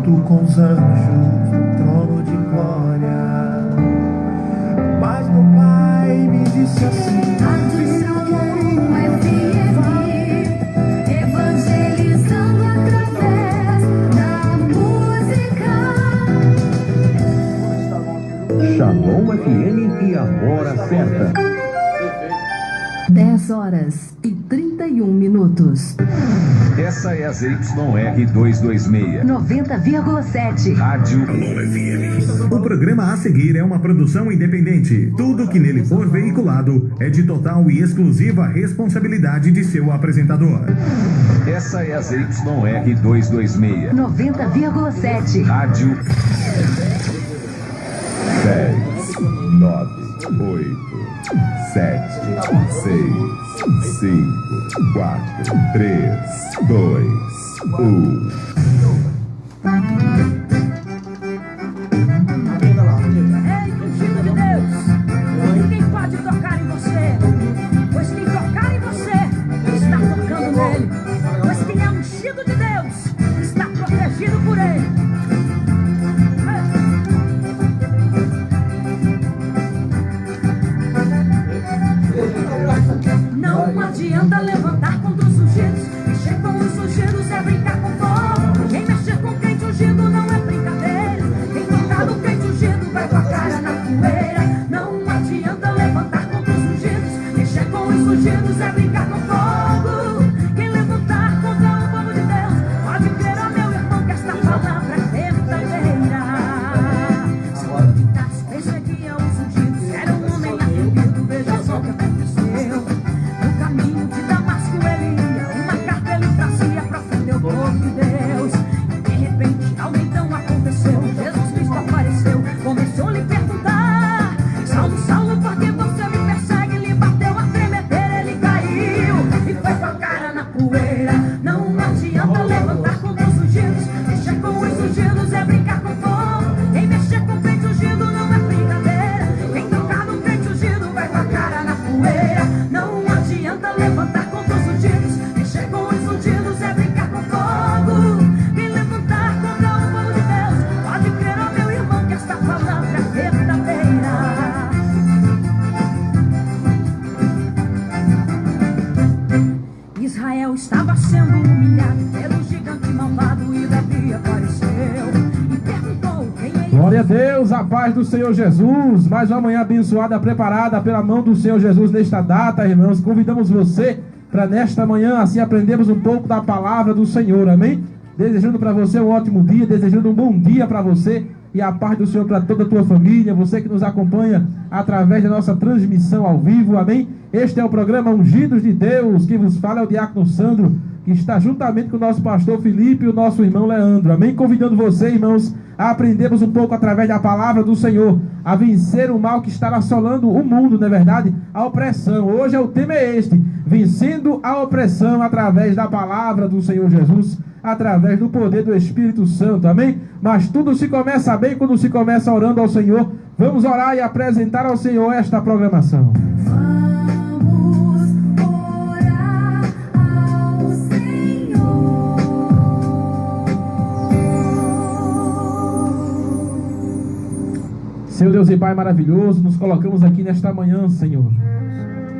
junto com os anjos no trono de glória. Mas meu pai me disse assim: Rádio Shalom FM, evangelizando através da música. Shalom FM e a hora certa. 10h31. Essa é a ZYR226. 90,7. Rádio O programa a seguir é uma produção independente. Tudo que nele for veiculado é de total e exclusiva responsabilidade de seu apresentador. Essa é a ZYR226. 90,7. Rádio 10, 9, 8, 7, 6, 5, 4, 3, 2, 1. Ei, ungido de Deus, ninguém pode tocar em você, pois quem tocar em você está tocando nele, pois quem é ungido de Deus está protegido por ele. Não adianta levantar contra os ungidos, mexer com os ungidos é brincar com fogo. Quem mexer com crente ungido não é brincadeira. Quem tocar no crente ungido vai com a cara na poeira. Não adianta levantar contra os ungidos, mexer com os ungidos é brincar com fogo. Quem levantar contra o povo de Deus, pode crer, ó meu irmão, que esta palavra é verdadeira. Se duvidasse, perseguiam os ungidos, era um homem atrevido, veja só o que aconteceu. No caminho de Damasco ele ia, uma carta ele trazia pra ofender o povo de Deus. E de repente algo então aconteceu, Jesus Cristo apareceu, começou a lhe perguntar: Saulo, Saulo, por que você me persegue? Ele bateu a tremedeira, ele caiu e foi com a cara na poeira. Não adianta levantar contra os ungidos, mexer com os ungidos é brincar com fogo. Quem mexer com o crente ungido não é brincadeira. Quem tocar no crente ungido vai com a cara na poeira. Não adianta levantar contra os ungidos, mexer com os ungidos é brincar com fogo. Quem levantar contra o povo de Deus, pode crer, ó meu irmão, que esta palavra é verdadeira. Israel estava sendo humilhado pelo gigante malvado e Davi apareceu e perguntou quem é. Glória a Deus, a paz do Senhor Jesus. Mais uma manhã abençoada, preparada pela mão do Senhor Jesus nesta data, irmãos. Convidamos você para nesta manhã, assim aprendemos um pouco da palavra do Senhor, amém? Desejando para você um ótimo dia, desejando um bom dia para você e a paz do Senhor para toda a tua família, você que nos acompanha através da nossa transmissão ao vivo, amém? Este é o programa Ungidos de Deus, quem vos fala é o diácono Sandro, que está juntamente com o nosso pastor Felipe e o nosso irmão Leandro, amém? Convidando você, irmãos, a aprendermos um pouco através da palavra do Senhor, a vencer o mal que está assolando o mundo, não é verdade? A opressão. Hoje o tema é este: vencendo a opressão através da palavra do Senhor Jesus, através do poder do Espírito Santo, amém? Mas tudo se começa bem quando se começa orando ao Senhor. Vamos orar e apresentar ao Senhor esta programação. Vamos orar ao Senhor. Seu Deus e Pai maravilhoso, nos colocamos aqui nesta manhã, Senhor.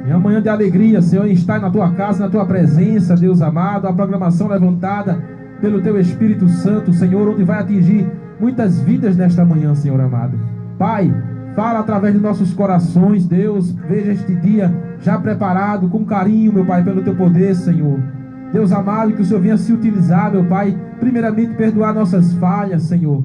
É uma manhã de alegria, Senhor, em estar na Tua casa, na Tua presença, Deus amado. A programação levantada pelo Teu Espírito Santo, Senhor, onde vai atingir muitas vidas nesta manhã, Senhor amado. Pai, fala através de nossos corações, Deus. Veja este dia já preparado com carinho, meu Pai, pelo Teu poder, Senhor. Deus amado, que o Senhor venha se utilizar, meu Pai, primeiramente perdoar nossas falhas, Senhor.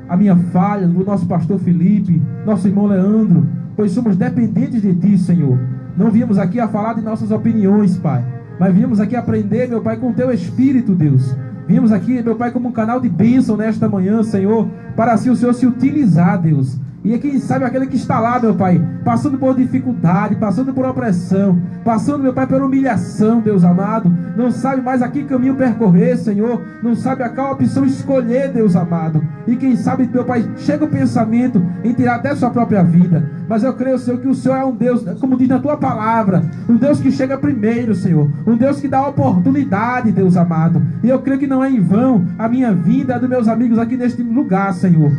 A minha falha, do nosso pastor Felipe, nosso irmão Leandro, pois somos dependentes de Ti, Senhor. Não viemos aqui a falar de nossas opiniões, Pai, mas viemos aqui aprender, meu Pai, com o Teu Espírito, Deus. Viemos aqui, meu Pai, como um canal de bênção nesta manhã, Senhor, para assim o Senhor se utilizar, Deus. E quem sabe aquele que está lá, meu Pai, passando por dificuldade, passando por opressão, passando, meu Pai, por humilhação, Deus amado, não sabe mais a que caminho percorrer, Senhor, não sabe a qual opção escolher, Deus amado. E quem sabe, meu Pai, chega o pensamento em tirar até sua própria vida. Mas eu creio, Senhor, que o Senhor é um Deus, como diz na tua palavra, um Deus que chega primeiro, Senhor, um Deus que dá oportunidade, Deus amado. E eu creio que não é em vão a minha vida, a dos meus amigos aqui neste lugar, Senhor,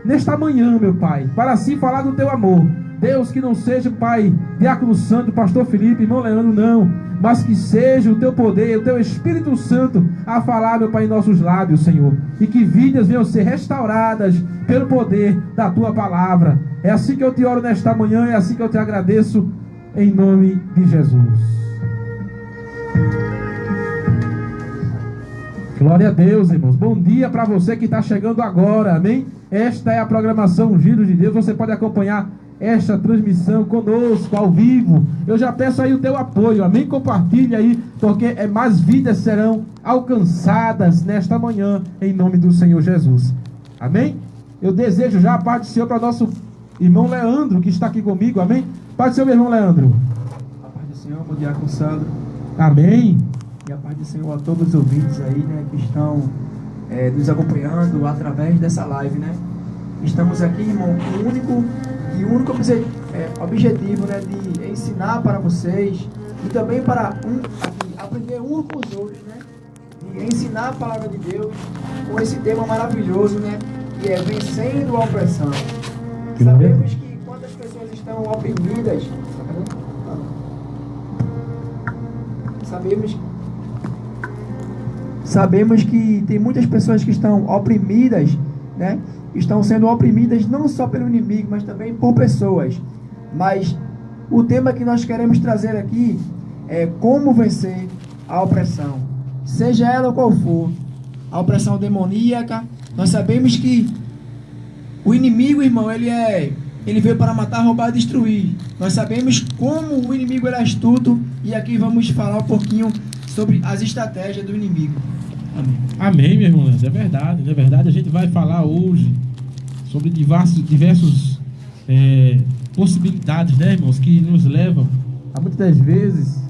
nesta manhã, meu Pai, para assim falar do teu amor. Deus, que não seja, Pai, Diácono Santo, Pastor Felipe, irmão Leandro, não, mas que seja o teu poder, o teu Espírito Santo a falar, meu Pai, em nossos lábios, Senhor, e que vidas venham ser restauradas pelo poder da tua palavra. É assim que eu te oro nesta manhã, é assim que eu te agradeço, em nome de Jesus. Glória a Deus, irmãos. Bom dia para você que está chegando agora, amém? Esta é a programação Ungidos de Deus. Você pode acompanhar esta transmissão conosco, ao vivo. Eu já peço aí o teu apoio, amém? Compartilhe aí, porque mais vidas serão alcançadas nesta manhã, em nome do Senhor Jesus, amém? Eu desejo já a paz do Senhor para nosso irmão Leandro, que está aqui comigo, amém? Paz do Senhor, meu irmão Leandro. A paz do Senhor, bom dia, Sandro. Amém. E a paz do Senhor a todos os ouvintes aí, né, que estão nos acompanhando através dessa live, né? Estamos aqui, irmão, com o único objetivo, né, de ensinar para vocês e também para aprender uns com os outros, né? De ensinar a palavra de Deus com esse tema maravilhoso, né? Que é vencendo a opressão. Sabemos que quando as pessoas estão oprimidas, sabemos que tem muitas pessoas que estão oprimidas, né? Estão sendo oprimidas não só pelo inimigo, mas também por pessoas. Mas o tema que nós queremos trazer aqui é como vencer a opressão, seja ela qual for, a opressão demoníaca. Nós sabemos que o inimigo, irmão, ele veio para matar, roubar e destruir. Nós sabemos como o inimigo é astuto, e aqui vamos falar um pouquinho sobre as estratégias do inimigo. Amém. Amém, meu irmão Leandro. É verdade, é verdade. A gente vai falar hoje sobre diversos possibilidades, né, irmãos, que nos levam a muitas das vezes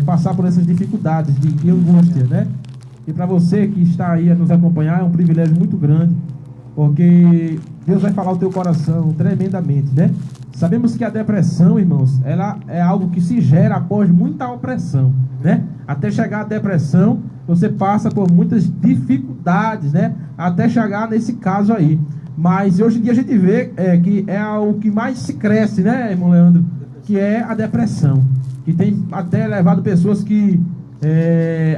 passar por essas dificuldades de angústia, né? E para você que está aí a nos acompanhar, é um privilégio muito grande, porque Deus vai falar o teu coração tremendamente, né? Sabemos que a depressão, irmãos, ela é algo que se gera após muita opressão, né? Até chegar à depressão, você passa por muitas dificuldades, né? Até chegar nesse caso aí. Mas hoje em dia a gente vê que é o que mais se cresce, né, irmão Leandro? Que é a depressão. Que tem até levado pessoas que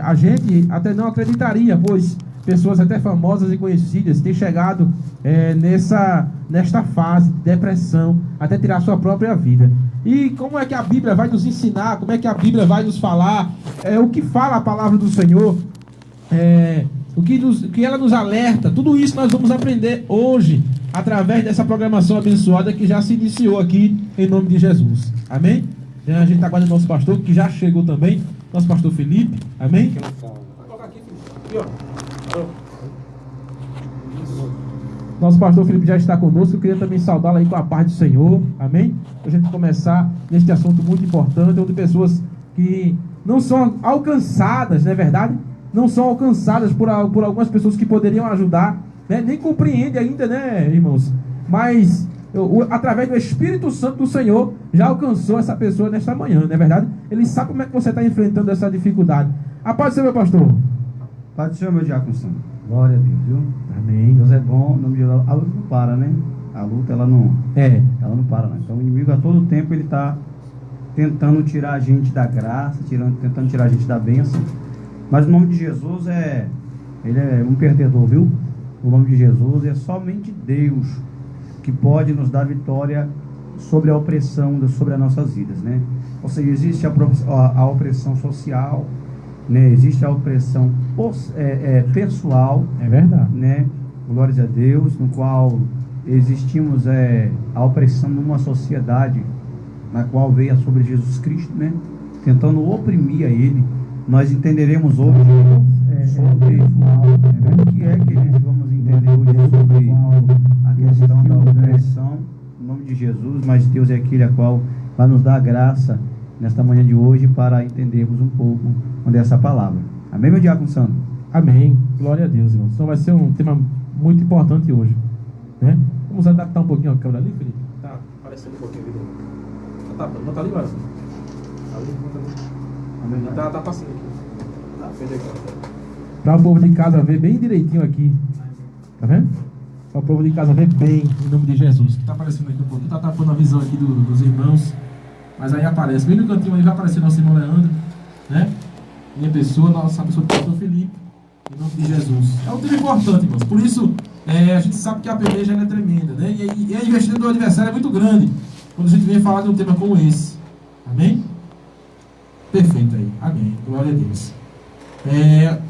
a gente até não acreditaria, pois pessoas até famosas e conhecidas têm chegado nesta fase de depressão, até tirar sua própria vida. E como é que a Bíblia vai nos ensinar, como é que a Bíblia vai nos falar, o que fala a palavra do Senhor, o que ela nos alerta, tudo isso nós vamos aprender hoje, através dessa programação abençoada que já se iniciou aqui, em nome de Jesus. Amém? A gente está aguardando o nosso pastor, que já chegou também, nosso pastor Felipe. Amém? Vai colocar aqui, Felipe. Aqui, ó. Nosso pastor Felipe já está conosco. Eu queria também saudá-lo aí com a paz do Senhor, amém? Para a gente começar neste assunto muito importante, onde pessoas que não são alcançadas, não é verdade? Não são alcançadas por algumas pessoas que poderiam ajudar, né? Nem compreende ainda, né, irmãos? Mas através do Espírito Santo do Senhor já alcançou essa pessoa nesta manhã, não é verdade? Ele sabe como é que você está enfrentando essa dificuldade. A paz do Senhor, meu pastor. Paz do Senhor, meu diácono Santo. Glória a Deus, viu? Amém. Deus é bom, o nome de Deus. A luta não para, né? A luta, ela não para, né? Então o inimigo a todo tempo ele está tentando tirar a gente da graça, tentando tirar a gente da bênção. Mas o nome de Jesus ele é um perdedor, viu? O nome de Jesus é somente Deus que pode nos dar vitória sobre a opressão, sobre as nossas vidas, né? Ou seja, existe a opressão social, né? Existe a opressão pessoal, é verdade, né? Glórias a Deus, no qual existimos a opressão numa sociedade na qual veio sobre Jesus Cristo, né? Tentando oprimir a ele, nós entenderemos hoje sobre o que é que nós vamos entender hoje sobre a questão da opressão, em nome de Jesus, mas Deus é aquele a qual vai nos dar a graça nesta manhã de hoje para entendermos um pouco onde é essa palavra. Amém, meu diácono Sandro? Amém. Glória a Deus, irmão. Então vai ser um tema muito importante hoje, né? Vamos adaptar um pouquinho a câmera ali, Felipe. Tá aparecendo um pouquinho ali. Tá, bota ali, agora. Ali, bota ali. Tá passando aqui. Tá, fez aqui. Para o povo de casa ver bem direitinho aqui. Tá vendo? Para o povo de casa ver bem, em nome de Jesus. Que tá aparecendo aqui um pouquinho. Tá tapando a visão aqui dos irmãos. Mas aí aparece. Bem no cantinho aí vai aparecer nosso irmão Leandro, né? Minha pessoa, nossa pessoa do pastor Felipe. Em nome de Jesus. É um tema importante, irmãos. Por isso, a gente sabe que a peleja é tremenda, né? E a investida do adversário é muito grande quando a gente vem falar de um tema como esse. Amém? Perfeito aí. Amém. Glória a Deus.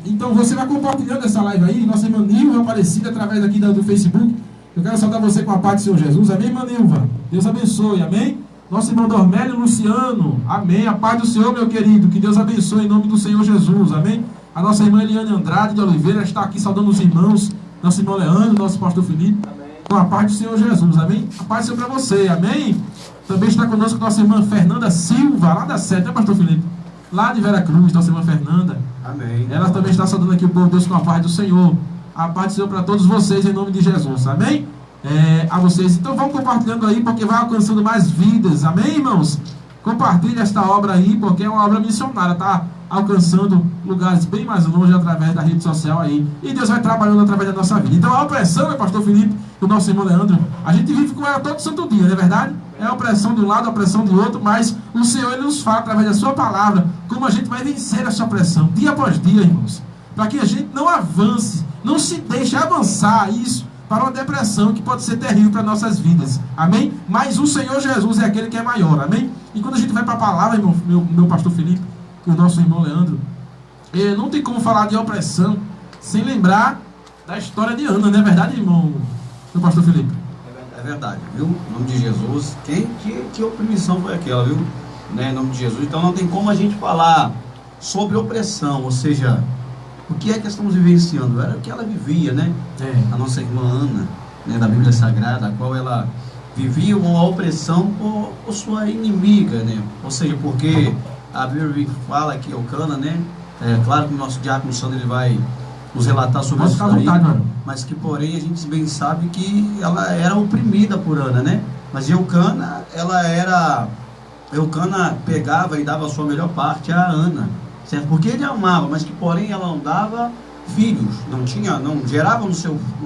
Então você vai compartilhando essa live aí. Nossa irmã Nilva Aparecida através aqui do Facebook. Eu quero saudar você com a paz do Senhor Jesus. Amém, irmã Nilva? Deus abençoe. Amém? Nosso irmão Dormélio Luciano. Amém. A paz do Senhor, meu querido. Que Deus abençoe em nome do Senhor Jesus. Amém? A nossa irmã Eliane Andrade de Oliveira está aqui saudando os irmãos. Nosso irmão Leandro, nosso pastor Felipe. Amém. Com a paz do Senhor Jesus. Amém? A paz do Senhor para você. Amém? Também está conosco nossa irmã Fernanda Silva, lá da sede, né, pastor Felipe? Lá de Vera Cruz, nossa irmã Fernanda. Amém. Ela também está saudando aqui o povo de Deus com a paz do Senhor. A paz do Senhor para todos vocês em nome de Jesus. Amém? A vocês. Então vão compartilhando aí, porque vai alcançando mais vidas. Amém, irmãos? Compartilhe esta obra aí, porque é uma obra missionária, tá? Alcançando lugares bem mais longe através da rede social aí. E Deus vai trabalhando através da nossa vida. Então a opressão, né, pastor Felipe, o nosso irmão Leandro, a gente vive com ela todo santo dia, não é verdade? É a opressão de um lado, a opressão do outro, mas o Senhor ele nos fala através da sua palavra como a gente vai vencer essa opressão, dia após dia, irmãos. Para que a gente não avance, não se deixe avançar isso para uma depressão que pode ser terrível para nossas vidas. Amém? Mas o Senhor Jesus é aquele que é maior. Amém? E quando a gente vai para a palavra, irmão, meu pastor Felipe, o nosso irmão Leandro, não tem como falar de opressão sem lembrar da história de Ana, não é verdade, irmão? Meu pastor Felipe? É verdade, viu? Em nome de Jesus. Que opressão foi aquela, viu? Né? Em nome de Jesus. Então não tem como a gente falar sobre opressão, ou seja, o que é que estamos vivenciando? Era o que ela vivia, né? A nossa irmã Ana, né, da Bíblia Sagrada, a qual ela vivia uma opressão por sua inimiga, né? Ou seja, porque a Bíblia fala que Eucana, né? Claro que o nosso diácono Sandro ele vai nos relatar sobre isso aí, mas que porém a gente bem sabe que ela era oprimida por Ana, né? Mas Eucana, Eucana pegava e dava a sua melhor parte a Ana, certo? Porque ele amava, mas que porém ela não dava filhos, não gerava no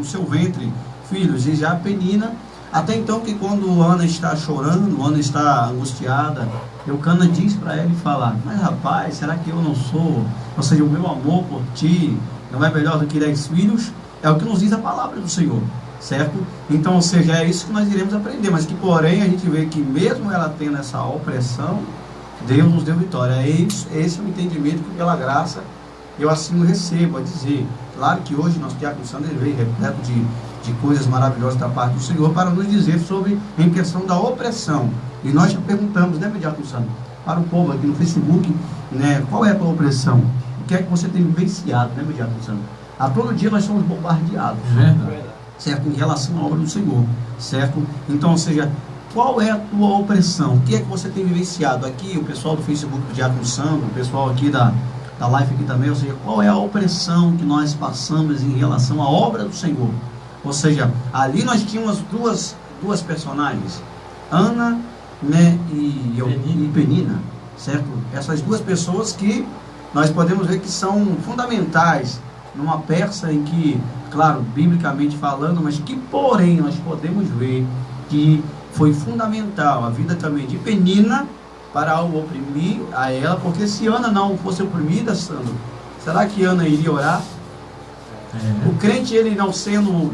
seu ventre filhos. E já a Penina, até então que quando Ana está chorando, Ana está angustiada, Eucana diz para ela e fala: mas rapaz, será que eu não sou, ou seja, o meu amor por ti não é melhor do que 10 filhos? É o que nos diz a palavra do Senhor, certo? Então, ou seja, é isso que nós iremos aprender, mas que porém a gente vê que mesmo ela tendo essa opressão, Deus nos deu vitória. Esse é o entendimento que pela graça eu assim recebo, a dizer. Claro que hoje nosso diácono Sandro veio repleto de coisas maravilhosas da parte do Senhor para nos dizer sobre em questão da opressão. E nós já perguntamos, né, meu diácono Sandro, para o povo aqui no Facebook, né, qual é a tua opressão? O que é que você tem vivenciado, né, meu diácono Sandro? A todo dia nós somos bombardeados, certo? Em relação à obra do Senhor, certo? Então, ou seja, qual é a tua opressão? O que é que você tem vivenciado? Aqui, o pessoal do Facebook do Diácono Sandro, o pessoal aqui da live aqui também, ou seja, qual é a opressão que nós passamos em relação à obra do Senhor? Ou seja, ali nós tínhamos duas personagens, Ana, né, e Penina, certo? Essas duas pessoas que nós podemos ver que são fundamentais numa peça em que, claro, biblicamente falando, mas que porém nós podemos ver que foi fundamental a vida também de Penina para o oprimir a ela, porque se Ana não fosse oprimida, Sandro, será que Ana iria orar? O crente, ele não sendo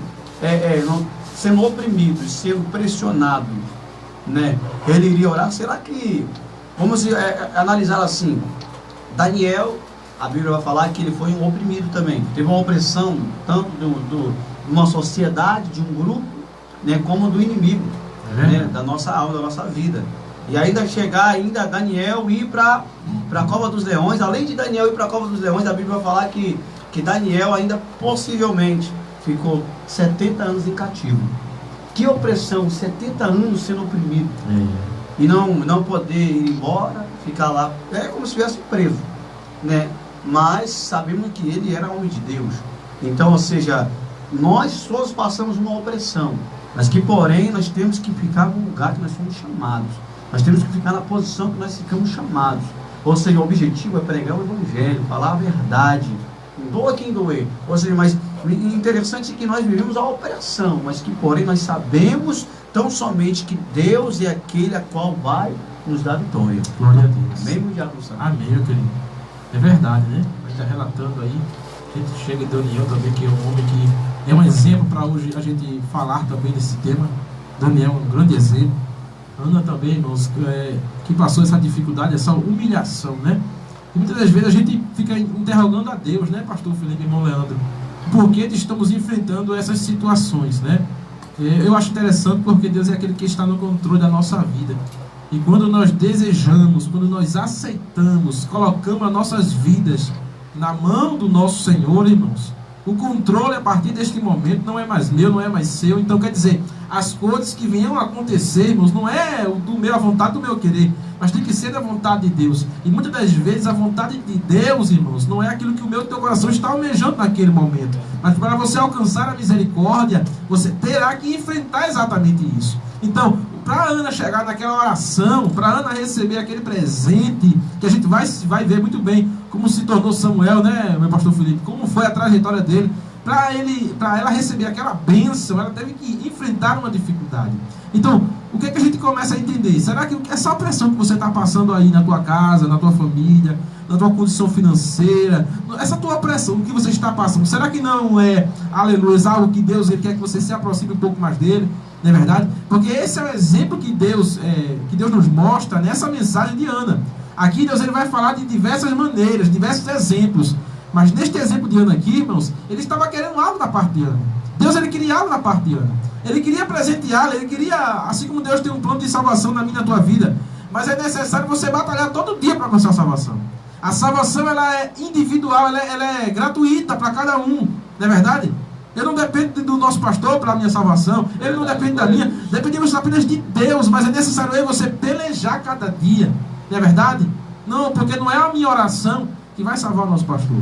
oprimido, sendo pressionado, né, ele iria orar? Será que, vamos analisar assim, Daniel, a Bíblia vai falar que ele foi um oprimido também, teve uma opressão tanto de uma sociedade, de um grupo, né, como do inimigo, né, da nossa alma, da nossa vida. E ainda chegar ainda Daniel ir para a cova dos leões. Além de Daniel ir para a cova dos leões, a Bíblia vai falar que Daniel ainda possivelmente ficou 70 anos em cativo. Que opressão, 70 anos sendo oprimido. E não poder ir embora, ficar lá, é como se estivesse preso, né? Mas sabemos que ele era homem de Deus. Então, ou seja, nós todos passamos uma opressão, mas que porém nós temos que ficar no lugar que nós somos chamados. Nós temos que ficar na posição que nós ficamos chamados. Ou seja, o objetivo é pregar o Evangelho, falar a verdade, doa quem doer. Ou seja, mas interessante é que nós vivemos a opressão, mas que porém nós sabemos tão somente que Deus é aquele a qual vai nos dar vitória. Glória a Deus. Amém, meu diabo santo. Amém, meu querido. É verdade, né? A gente está relatando aí. A gente chega em Daniel também, que é um homem que é um exemplo para hoje a gente falar também desse tema. Daniel é um grande exemplo. Ana também, irmãos, que passou essa dificuldade, essa humilhação, né? E muitas das vezes a gente fica interrogando a Deus, né, pastor Felipe e irmão Leandro? Por que estamos enfrentando essas situações, né? Eu acho interessante porque Deus é aquele que está no controle da nossa vida. E quando nós desejamos, quando nós aceitamos, colocamos as nossas vidas na mão do nosso Senhor, irmãos, o controle a partir deste momento não é mais meu, não é mais seu. Então quer dizer, as coisas que venham a acontecer, irmãos, não é a vontade do meu querer, mas tem que ser da vontade de Deus. E muitas das vezes a vontade de Deus, irmãos, não é aquilo que o meu e o teu coração está almejando naquele momento. Mas para você alcançar a misericórdia, você terá que enfrentar exatamente isso. Então, para Ana chegar naquela oração, para Ana receber aquele presente, que a gente vai ver muito bem como se tornou Samuel, né, meu pastor Felipe, como foi a trajetória dele, para ela receber aquela bênção, ela teve que enfrentar uma dificuldade. Então, o que é que a gente começa a entender? Será que essa opressão que você está passando aí na tua casa, na tua família, na tua condição financeira, essa tua opressão que você está passando, será que não é, aleluia, algo que Deus ele quer que você se aproxime um pouco mais dele? Não é verdade? Porque esse é o exemplo que Deus nos mostra nessa mensagem de Ana. Aqui Deus ele vai falar de diversas maneiras, diversos exemplos. Mas neste exemplo de Ana aqui, irmãos, ele estava querendo algo da parte de Ana. Deus ele queria algo da parte de Ana. Ele queria presenteá-la, ele queria, assim como Deus tem um plano de salvação na minha e na tua vida. Mas é necessário você batalhar todo dia para alcançar a salvação. A salvação ela é individual, ela é gratuita para cada um. Não é verdade? Eu não dependo do nosso pastor para a minha salvação. Ele não depende da minha. Dependemos apenas de Deus. Mas é necessário você pelejar cada dia. Não é verdade? Não, porque não é a minha oração que vai salvar o nosso pastor.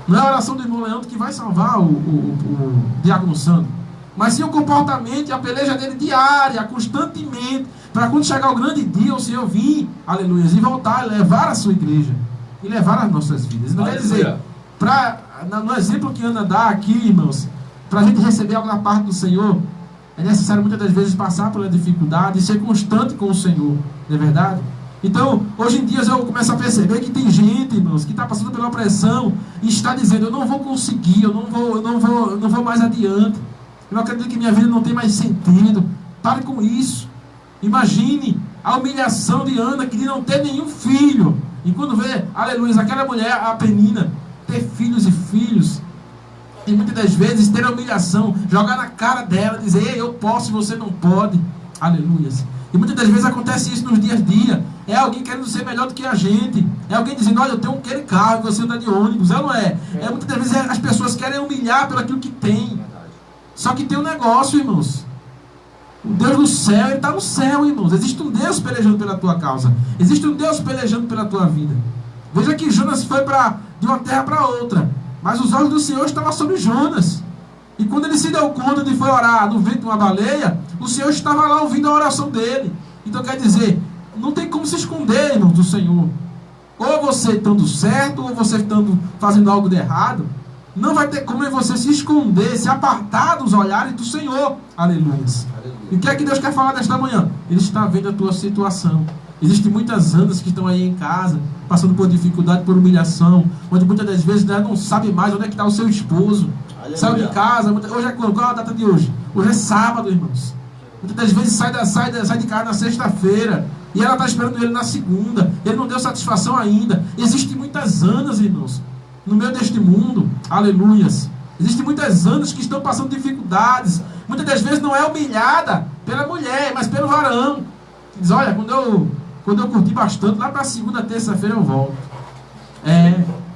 Não é a oração do irmão Leandro que vai salvar o diácono Sandro. Mas sim o comportamento e a peleja dele diária, constantemente. Para quando chegar o grande dia, o Senhor vir, aleluia, e voltar e levar a sua igreja. E levar as nossas vidas. Não quer dizer, no exemplo que Ana dá aqui, irmãos, para a gente receber algo da parte do Senhor, é necessário muitas das vezes passar pela dificuldade e ser constante com o Senhor, não é verdade? Então, hoje em dia eu começo a perceber que tem gente, irmãos, que está passando pela opressão e está dizendo, eu não vou conseguir, eu não vou mais adiante, eu acredito que minha vida não tem mais sentido. Pare com isso. Imagine a humilhação de Ana, que de não ter nenhum filho, e quando vê, aleluia, aquela mulher, a Penina, ter filhos e filhos, e muitas das vezes ter a humilhação, jogar na cara dela, dizer, ei, eu posso e você não pode, aleluia. E muitas das vezes acontece isso nos dias a dia. É alguém querendo ser melhor do que a gente. É alguém dizendo, olha, eu tenho aquele carro, você anda de ônibus. Não é? Muitas das vezes as pessoas querem humilhar pelo aquilo que tem. Só que tem um negócio, irmãos. O Deus do céu, ele está no céu, irmãos. Existe um Deus pelejando pela tua causa. Existe um Deus pelejando pela tua vida. Veja que Jonas foi de uma terra para outra. Mas os olhos do Senhor estavam sobre Jonas. E quando ele se deu conta de foi orar no ventre de uma baleia, o Senhor estava lá ouvindo a oração dele. Então quer dizer, não tem como se esconder, irmãos, do Senhor. Ou você estando certo, ou você estando fazendo algo de errado. Não vai ter como você se esconder, se apartar dos olhares do Senhor. Aleluia. E o que é que Deus quer falar nesta manhã? Ele está vendo a tua situação. Existem muitas Anas que estão aí em casa, passando por dificuldade, por humilhação, onde muitas das vezes não sabe mais onde é que está o seu esposo. Saiu de casa, hoje é quando? Qual é a data de hoje? Hoje é sábado, irmãos. Muitas das vezes sai de casa na sexta-feira, e ela está esperando ele na segunda, ele não deu satisfação ainda. Existem muitas Anas, irmãos, no meio deste mundo, aleluias. Existem muitas Anas que estão passando dificuldades. Muitas das vezes não é humilhada pela mulher, mas pelo varão. Diz, olha, quando quando eu curti bastante, lá para a segunda, terça-feira eu volto.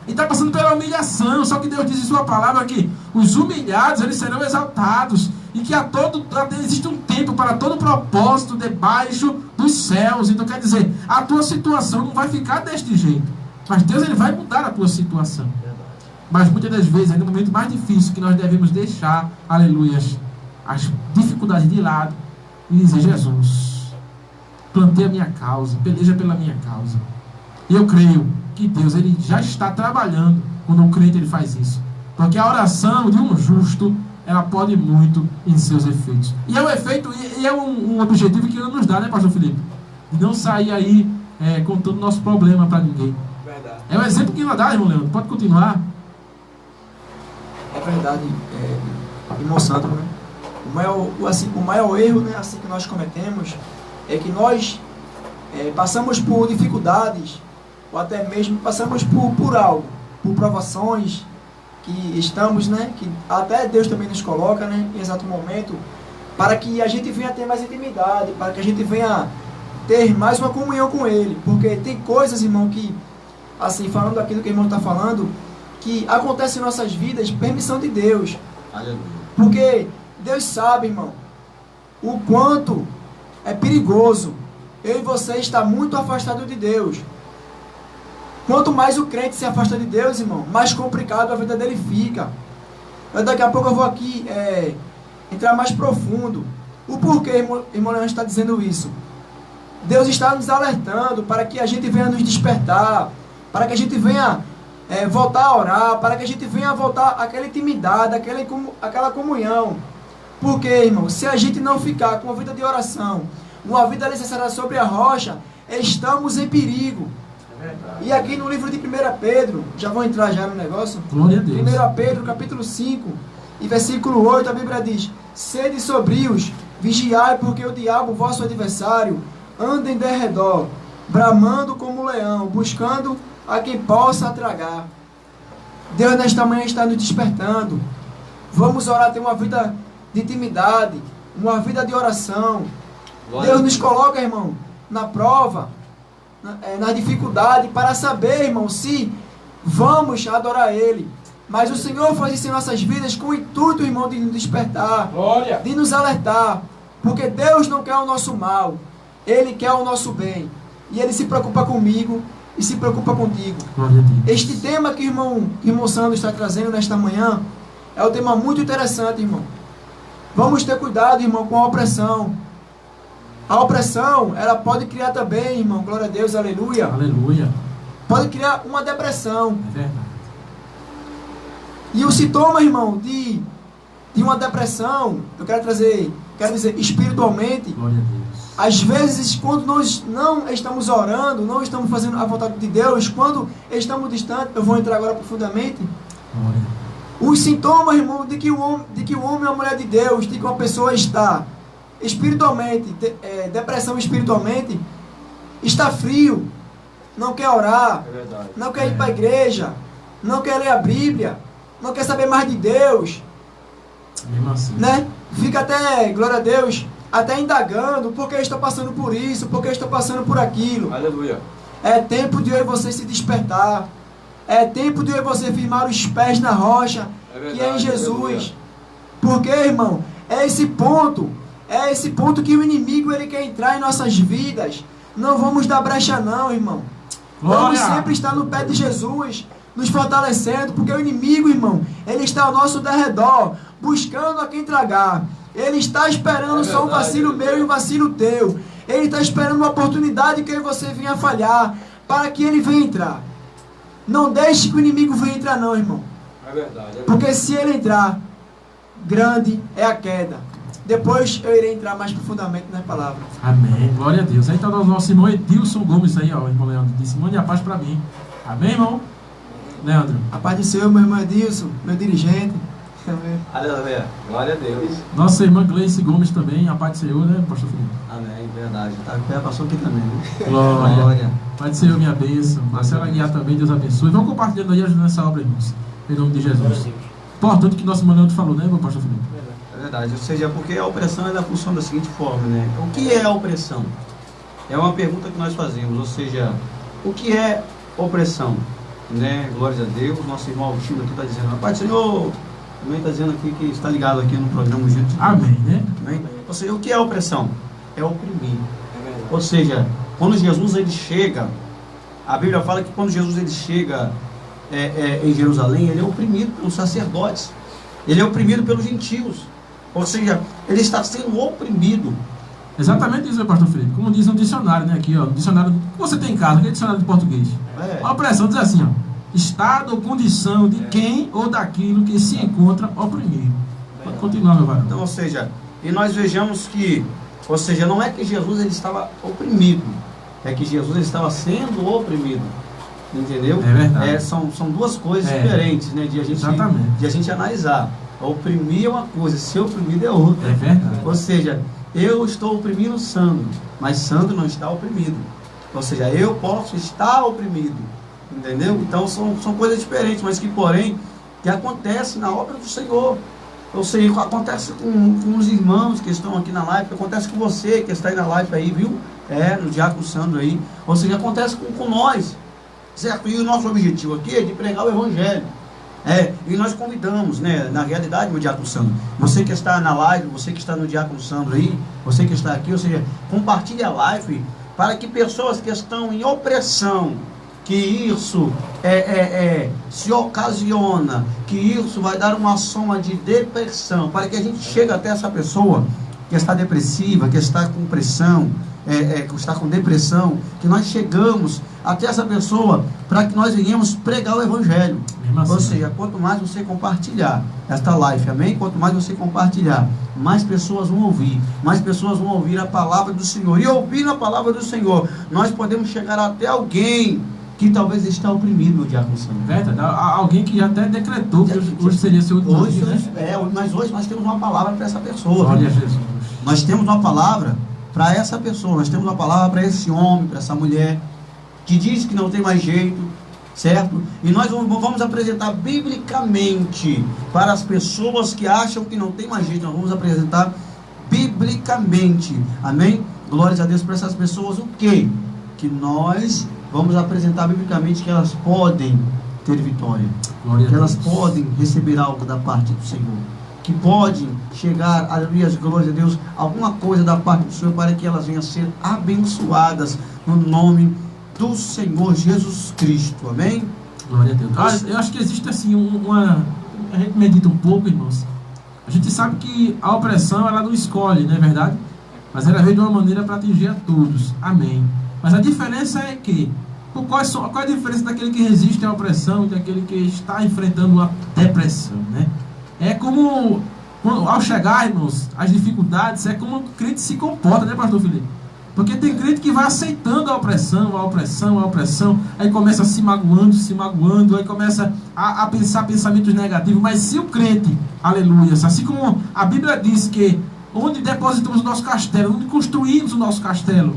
E está passando pela humilhação, só que Deus diz em sua palavra que os humilhados, eles serão exaltados, e que existe um tempo para todo propósito debaixo dos céus. Então quer dizer, a tua situação não vai ficar deste jeito, mas Deus, ele vai mudar a tua situação. Mas muitas das vezes é no momento mais difícil que nós devemos deixar, aleluias, as dificuldades de lado e dizer: Jesus, plantei a minha causa, peleja pela minha causa. E eu creio que Deus, ele já está trabalhando quando o crente, ele faz isso, porque a oração de um justo, ela pode muito em seus efeitos. E é um efeito, e é um objetivo que ele nos dá, né, pastor Felipe? De não sair aí contando nosso problema para ninguém. Verdade. É um exemplo que ele dá, irmão Leandro. Pode continuar. É verdade, irmão Santo, né? O maior erro, né, assim, que nós cometemos é que nós passamos por dificuldades, ou até mesmo passamos por algo, por provações que estamos, né, que até Deus também nos coloca, né, em exato momento, para que a gente venha ter mais intimidade, para que a gente venha ter mais uma comunhão com Ele. Porque tem coisas, irmão, que, assim, falando aquilo que o irmão está falando, que acontece em nossas vidas, permissão de Deus. Aleluia. Porque Deus sabe, irmão, o quanto é perigoso eu e você estar muito afastado de Deus. Quanto mais o crente se afasta de Deus, irmão, mais complicado a vida dele fica. Daqui a pouco eu vou aqui entrar mais profundo. O porquê, irmão Leandro, está dizendo isso? Deus está nos alertando para que a gente venha nos despertar, para que a gente venha voltar a orar, para que a gente venha voltar àquela intimidade, àquela comunhão. Porque, irmão, se a gente não ficar com uma vida de oração, uma vida alicerçada sobre a rocha, estamos em perigo. E aqui no livro de 1 Pedro, já vou entrar já no negócio. Glória a Deus. 1 Pedro, capítulo 5, e versículo 8, a Bíblia diz: sede sobrios, vigiai, porque o diabo, vosso adversário, anda em derredor, bramando como leão, buscando a quem possa tragar. Deus nesta manhã está nos despertando. Vamos orar, ter uma vida de intimidade, uma vida de oração. Deus nos coloca, irmão, na prova, na dificuldade, para saber, irmão, se vamos adorar Ele. Mas o Senhor faz isso em nossas vidas com o intuito, irmão, de nos despertar, Glória. de nos alertar, porque Deus não quer o nosso mal, Ele quer o nosso bem, e Ele se preocupa comigo e se preocupa contigo. Glória a Deus. Este tema que o irmão Sandro está trazendo nesta manhã é um tema muito interessante, irmão. Vamos ter cuidado, irmão, com a opressão. A opressão, ela pode criar também, irmão, glória a Deus, aleluia. Aleluia. Pode criar uma depressão. É verdade. E o sintoma, irmão, de uma depressão, eu quero dizer espiritualmente, Glória a Deus. às vezes, quando nós não estamos orando, não estamos fazendo a vontade de Deus, quando estamos distantes, eu vou entrar agora profundamente, Glória. os sintomas, irmão, de que o homem ou a mulher de Deus, de que uma pessoa está espiritualmente, depressão espiritualmente, está frio, não quer orar, não quer ir para a igreja, não quer ler a Bíblia, não quer saber mais de Deus, Mesmo assim. né? Fica até, glória a Deus, até indagando, porque eu estou passando por isso, porque eu estou passando por aquilo. Aleluia. É tempo de eu e você se despertar. É tempo de eu e você firmar os pés na rocha, que é em Jesus. Porque, irmão, é esse ponto que o inimigo ele quer entrar em nossas vidas. Não vamos dar brecha não, irmão. Vamos Glória. sempre estar no pé de Jesus, nos fortalecendo, porque o inimigo, irmão, ele está ao nosso derredor, buscando a quem tragar. Ele está esperando só um vacilo meu e um vacilo teu. Ele está esperando uma oportunidade que eu e você venha falhar, para que ele venha entrar. Não deixe que o inimigo venha entrar não, irmão. É verdade. Porque se ele entrar, grande é a queda. Depois eu irei entrar mais profundamente nas palavras. Amém. Glória a Deus. Aí está o nosso irmão Edilson Gomes aí, ó, irmão Leandro. Disse: mande a paz para mim. Amém, irmão? Leandro. A paz do Senhor, meu irmão Edilson, meu dirigente. Amém. Aleluia. Glória a Deus. Nossa irmã Gleice Gomes também, a paz do Senhor, né, pastor Felipe? Amém, verdade. Tá, passou aqui também, né? Glória. Paz do Senhor, minha bênção. Marcela Guiar também, Deus abençoe. Vamos compartilhando aí, ajudando essa obra, irmãos. Em nome de Jesus. Importante que nosso irmão Leandro falou, né, meu pastor Felipe? É verdade. Ou seja, porque a opressão ela funciona da seguinte forma, né? O que é a opressão? é uma pergunta que nós fazemos, ou seja, o que é opressão? Né? Glórias a Deus, nosso irmão Altino aqui está dizendo, Pai do Senhor, também está dizendo aqui que está ligado aqui no programa Giro de Deus. Amém, né? Amém? Ou seja, o que é opressão? É oprimir. Ou seja, quando Jesus ele chega, a Bíblia fala que quando Jesus ele chega em Jerusalém, ele é oprimido pelos sacerdotes, ele é oprimido pelos gentios, ou seja, ele está sendo oprimido. Exatamente isso, pastor Felipe. Como diz no dicionário, né? Aqui, ó, no dicionário que você tem em casa, aquele dicionário de português. A opressão diz assim, ó, estado ou condição de quem ou daquilo que se encontra oprimido. Pode continuar, meu varão. Então, ou seja, e nós vejamos que, ou seja, não é que Jesus ele estava oprimido, é que Jesus ele estava sendo oprimido. Entendeu? É verdade. São duas coisas diferentes, né? De a gente analisar. Oprimir é uma coisa, ser oprimido é outra. É verdade. Ou seja, eu estou oprimindo Sandro, mas Sandro não está oprimido. Ou seja, eu posso estar oprimido. Entendeu? Então são coisas diferentes, mas que porém que acontece na obra do Senhor. Ou seja, acontece com os irmãos que estão aqui na live, acontece com você que está aí na live aí, viu? No Diácono Sandro aí. Ou seja, acontece com nós. Certo? E o nosso objetivo aqui é de pregar o Evangelho. E nós convidamos, né? Na realidade, meu Diácono Sandro, você que está na live, você que está no Diácono Sandro aí, você que está aqui, ou seja, compartilhe a live para que pessoas que estão em opressão, que isso se ocasiona, que isso vai dar uma soma de depressão, para que a gente chegue até essa pessoa que está depressiva, que está com pressão, que está com depressão, que nós chegamos até essa pessoa para que nós venhamos pregar o Evangelho. Ou seja, quanto mais você compartilhar esta live, amém? Quanto mais você compartilhar, mais pessoas vão ouvir, mais pessoas vão ouvir a palavra do Senhor. E ouvindo a palavra do Senhor, nós podemos chegar até alguém que talvez está oprimido, meu Diácono Sandro. Verdade, alguém que até decretou que hoje seria seu último dia, né? Mas hoje nós temos uma palavra para essa pessoa. Glória a Jesus. Nós temos uma palavra para essa pessoa, nós temos uma palavra para esse homem, para essa mulher, que diz que não tem mais jeito, certo? E nós vamos apresentar biblicamente para as pessoas que acham que não tem mais jeito, nós vamos apresentar biblicamente, amém? Glórias a Deus para essas pessoas, o quê? Que nós vamos apresentar biblicamente que elas podem ter vitória, que elas podem receber algo da parte do Senhor, que podem chegar, aleluia, glória a Deus, alguma coisa da parte do Senhor para que elas venham a ser abençoadas no nome do Senhor Jesus Cristo, amém? Glória a Deus. Eu acho que existe assim a gente medita um pouco, irmãos. A gente sabe que a opressão ela não escolhe, não é verdade? Mas ela veio de uma maneira para atingir a todos, amém. Mas a diferença é que qual é a diferença daquele que resiste à opressão e daquele que está enfrentando uma depressão, né? É como, ao chegar, irmãos, as dificuldades, é como o crente se comporta, né, pastor Felipe? Porque tem crente que vai aceitando a opressão, aí começa se magoando, aí começa a pensar pensamentos negativos. Mas se o crente, aleluia, assim como a Bíblia diz que onde depositamos o nosso castelo, onde construímos o nosso castelo,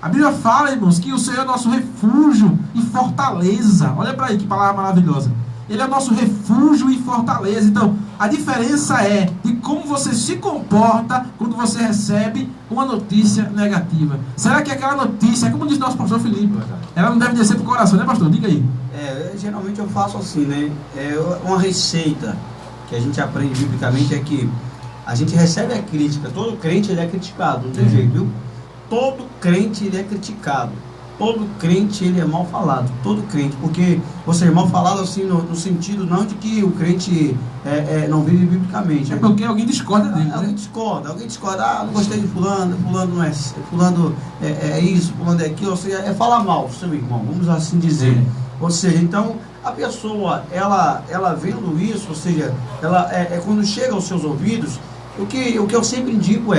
a Bíblia fala, irmãos, que o Senhor é nosso refúgio e fortaleza. Olha para aí que palavra maravilhosa. Ele é o nosso refúgio e fortaleza. Então, a diferença é de como você se comporta quando você recebe uma notícia negativa. Será que aquela notícia, como diz nosso pastor Felipe, ela não deve descer para o coração, né, pastor? Diga aí. Geralmente eu faço assim, né? Uma receita que a gente aprende biblicamente é que a gente recebe a crítica. Todo crente ele é criticado, não tem jeito, viu? Todo crente ele é criticado. Todo crente ele é mal falado, todo crente, porque, ou seja, mal falado assim no sentido não de que o crente não vive biblicamente. É porque alguém discorda dele, né? Alguém discorda, não gostei de fulano não é, fulano é isso, fulano é aquilo, ou seja, é falar mal do seu irmão, vamos assim dizer. Ou seja, então, a pessoa, ela vendo isso, ou seja, ela quando chega aos seus ouvidos, o que eu sempre indico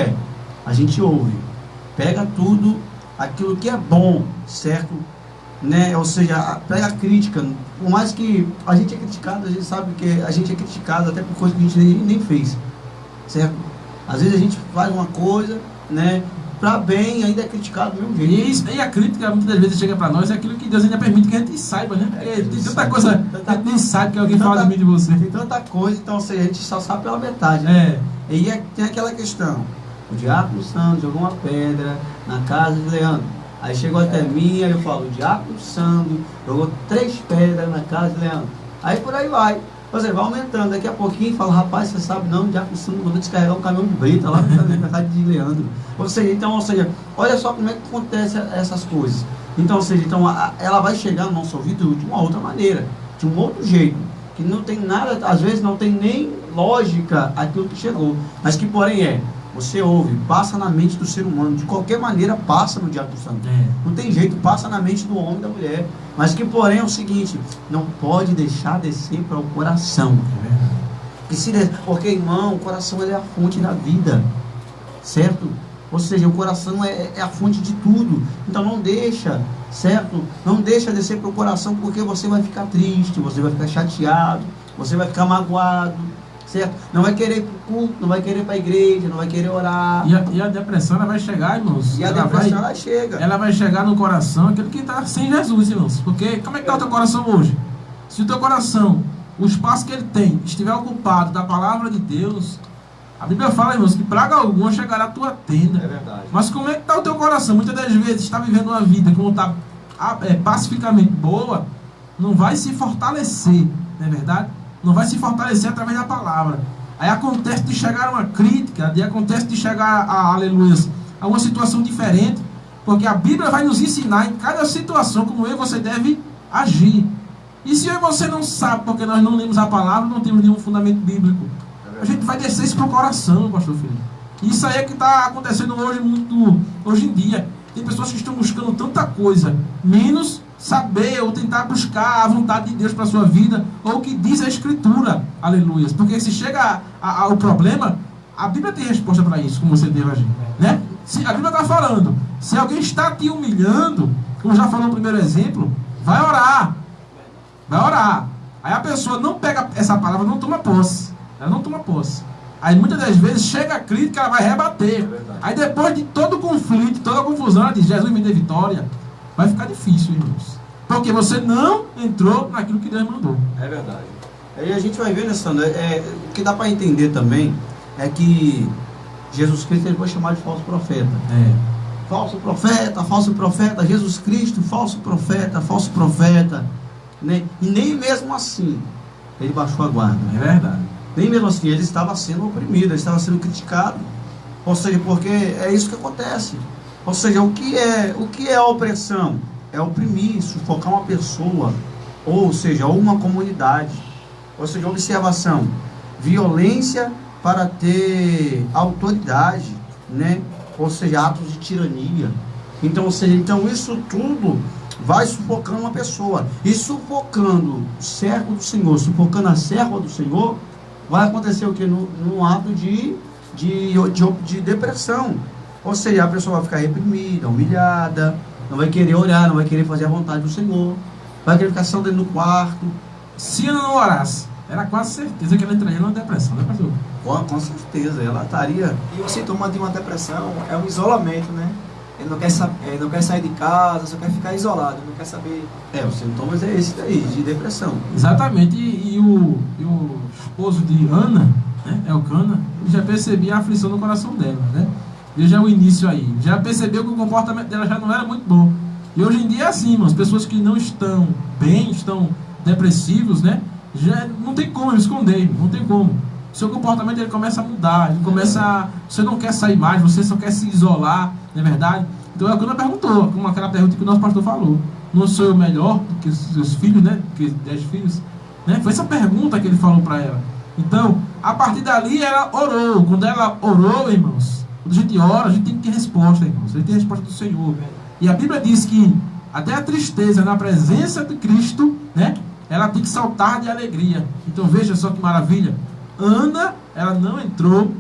a gente ouve, pega tudo, aquilo que é bom, certo? Né? Ou seja, pega a crítica, por mais que a gente é criticado, a gente sabe que a gente é criticado até por coisa que a gente nem fez, certo? Às vezes a gente faz uma coisa, né, para bem, ainda é criticado do mesmo jeito. E a crítica muitas vezes chega para nós, é aquilo que Deus ainda permite que a gente saiba, né? Porque tem tanta coisa que a gente nem sabe que alguém fala de mim, de você. Tem tanta coisa, então, ou seja, a gente só sabe pela metade, né? E tem aquela questão. O Diácono Sandro jogou uma pedra na casa de Leandro. Aí chegou até mim, aí eu falo, o diácono Sandro jogou 3 pedras na casa de Leandro. Aí por aí vai. Você vai aumentando, daqui a pouquinho fala, rapaz, você sabe não, o diácono Sandro mandou descarregar um caminhão de brita lá na casa de Leandro. Ou seja, olha só como é que acontece essas coisas. Então, ela vai chegar no nosso ouvido de uma outra maneira, de um outro jeito, que não tem nada, às vezes não tem nem lógica aquilo que chegou, mas que porém você ouve, passa na mente do ser humano, de qualquer maneira passa no diácono Sandro. Não tem jeito, passa na mente do homem e da mulher, mas que porém é o seguinte, não pode deixar descer para o coração. Porque, irmão, o coração ele é a fonte da vida, certo? Ou seja, o coração é a fonte de tudo. Então não deixa, certo? Não deixa descer para o coração, porque você vai ficar triste, você vai ficar chateado, você vai ficar magoado, certo? Não vai querer ir para o culto, não vai querer ir para a igreja, não vai querer orar. E a depressão ela vai chegar, irmãos. Chega. Ela vai chegar no coração, aquele que está sem Jesus, irmãos. Porque como é que está o teu coração hoje? Se o teu coração, o espaço que ele tem, estiver ocupado da palavra de Deus, a Bíblia fala, irmãos, que praga alguma chegará à tua tenda. É verdade. Mas como é que está o teu coração? Muitas das vezes está vivendo uma vida que não está pacificamente boa, não vai se fortalecer, não é verdade? Não vai se fortalecer através da palavra. Aí acontece de chegar a uma crítica, acontece de chegar a uma situação diferente, porque a Bíblia vai nos ensinar em cada situação como eu e você deve agir. E se eu e você não sabe, porque nós não lemos a palavra, não temos nenhum fundamento bíblico, a gente vai descer isso para o coração, pastor Felipe. Isso aí é que está acontecendo hoje em dia. Tem pessoas que estão buscando tanta coisa, menos saber ou tentar buscar a vontade de Deus para a sua vida, ou o que diz a Escritura, aleluia. Porque se chega ao problema, a Bíblia tem resposta para isso, como você deve agir, né? Se a Bíblia está falando, se alguém está te humilhando, como já falou no primeiro exemplo, vai orar. Vai orar. Aí a pessoa não pega essa palavra, não toma posse. Ela não toma posse. Aí muitas das vezes chega a crítica, ela vai rebater. Aí depois de todo o conflito, toda a confusão, ela diz, Jesus me dê vitória. Vai ficar difícil, irmãos. Porque você não entrou naquilo que Deus mandou. É verdade. Aí a gente vai ver, né, Sandro? O que dá para entender também é que Jesus Cristo ele foi chamado de falso profeta. Falso profeta, Jesus Cristo, falso profeta. Né? E nem mesmo assim ele baixou a guarda. É verdade. Nem mesmo assim ele estava sendo oprimido, ele estava sendo criticado. Ou seja, porque é isso que acontece. Ou seja, o que é a opressão? É oprimir, sufocar uma pessoa, ou seja, uma comunidade. Ou seja, observação, violência para ter autoridade, né? Ou seja, atos de tirania. Então, isso tudo vai sufocando uma pessoa. E sufocando o servo do Senhor, sufocando a serva do Senhor, vai acontecer o que? No ato de depressão. Ou seja, a pessoa vai ficar reprimida, humilhada, não vai querer orar, não vai querer fazer a vontade do Senhor, vai querer ficar só dentro do quarto. Se ela não orasse, era quase certeza que ela entraria numa depressão, né, pastor? Com certeza, ela estaria... E o sintoma de uma depressão é um isolamento, né? Ele não quer sair de casa, só quer ficar isolado, não quer saber... os sintomas é esse daí, de depressão. Exatamente, e o esposo de Ana, né, Elcana, já percebia a aflição no coração dela, né? Veja o início aí, já percebeu que o comportamento dela já não era muito bom. E hoje em dia é assim, as pessoas que não estão bem, estão depressivos, né? Já não tem como esconder, não tem como. Seu comportamento ele começa a mudar, ele começa você não quer sair mais, você só quer se isolar, não é verdade? Então a Elcana perguntou, como aquela pergunta que o nosso pastor falou, não sou eu melhor do que os seus filhos, né? Do que 10 filhos, né? Foi essa pergunta que ele falou para ela. Então, a partir dali ela orou. Quando ela orou, irmãos, quando a gente ora, a gente tem que ter resposta, irmãos. A gente tem resposta do Senhor. E a Bíblia diz que até a tristeza na presença de Cristo, né? Ela tem que saltar de alegria. Então veja só que maravilha. Ana, ela não entrou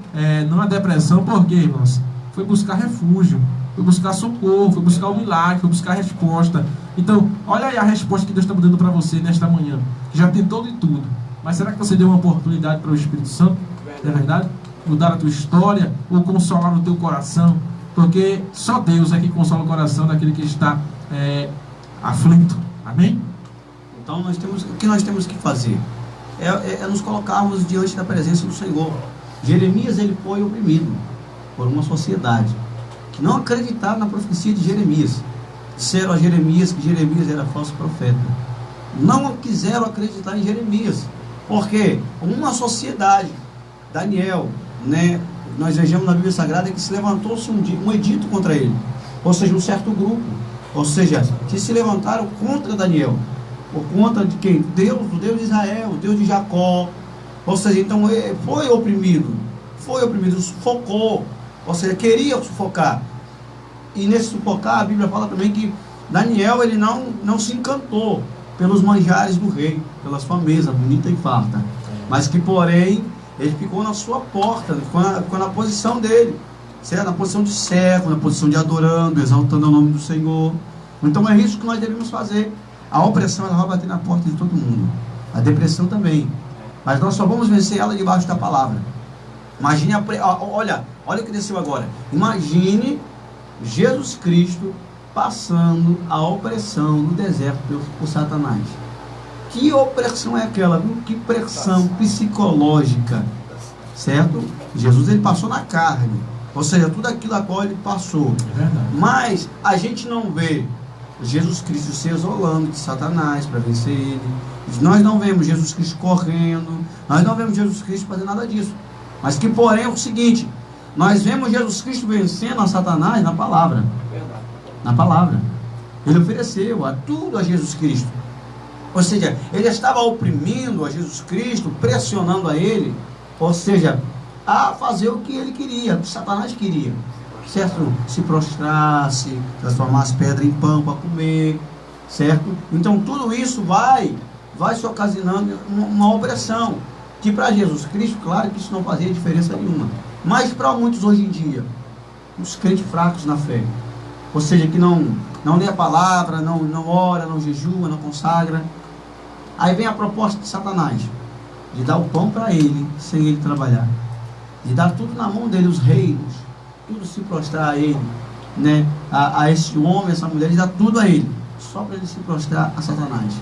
numa depressão, porque, irmãos, foi buscar refúgio, foi buscar socorro, foi buscar o milagre, foi buscar a resposta. Então, olha aí a resposta que Deus está dando para você nesta manhã, que já tentou de tudo. Mas será que você deu uma oportunidade para o Espírito Santo? Não é verdade? Mudar a tua história ou consolar o teu coração? Porque só Deus é que consola o coração daquele que está aflito. Amém? Então, o que nós temos que fazer? É nos colocarmos diante da presença do Senhor. Jeremias ele foi oprimido por uma sociedade que não acreditava na profecia de Jeremias. Disseram a Jeremias que Jeremias era falso profeta. Não quiseram acreditar em Jeremias. Por quê? Uma sociedade, Daniel, né? Nós vejamos na Bíblia Sagrada que se levantou-se um edito contra ele. Ou seja, um certo grupo. Ou seja, que se levantaram contra Daniel. Por conta de quem? Deus, o Deus de Israel, o Deus de Jacó. Ou seja, então foi oprimido, sufocou. Ou seja, queria sufocar. E nesse sufocar, a Bíblia fala também que Daniel, ele não se encantou pelos manjares do rei, pela sua mesa bonita e farta, mas que porém ele ficou na sua porta, ficou na posição dele, certo? Na posição de servo, na posição de adorando, exaltando o nome do Senhor. Então é isso que nós devemos fazer. A opressão, ela vai bater na porta de todo mundo, a depressão também, mas nós só vamos vencer ela debaixo da palavra. Imagine, olha o que desceu agora. Imagine Jesus Cristo passando a opressão no deserto por Satanás. Que opressão é aquela? Que pressão psicológica, certo? Jesus, ele passou na carne, ou seja, tudo aquilo a qual ele passou. Mas a gente não vê Jesus Cristo se isolando de Satanás para vencer ele. Nós não vemos Jesus Cristo correndo, nós não vemos Jesus Cristo fazer nada disso. Mas que porém é o seguinte: nós vemos Jesus Cristo vencendo a Satanás na palavra. Na palavra. Ele ofereceu a tudo a Jesus Cristo. Ou seja, ele estava oprimindo a Jesus Cristo, pressionando a ele, ou seja, a fazer o que ele queria, o que Satanás queria. Certo? Se prostrasse, transformasse pedra em pão para comer, certo? Então tudo isso vai se ocasionando uma opressão, que para Jesus Cristo, claro que isso não fazia diferença nenhuma, mas para muitos hoje em dia, os crentes fracos na fé, ou seja, que não lê a palavra, não ora, não jejua, não consagra, aí vem a proposta de Satanás, de dar o pão para ele, sem ele trabalhar, de dar tudo na mão dele, os reinos, tudo se prostrar a ele, né? A esse homem, essa mulher, ele dá tudo a ele, só para ele se prostrar a Satanás.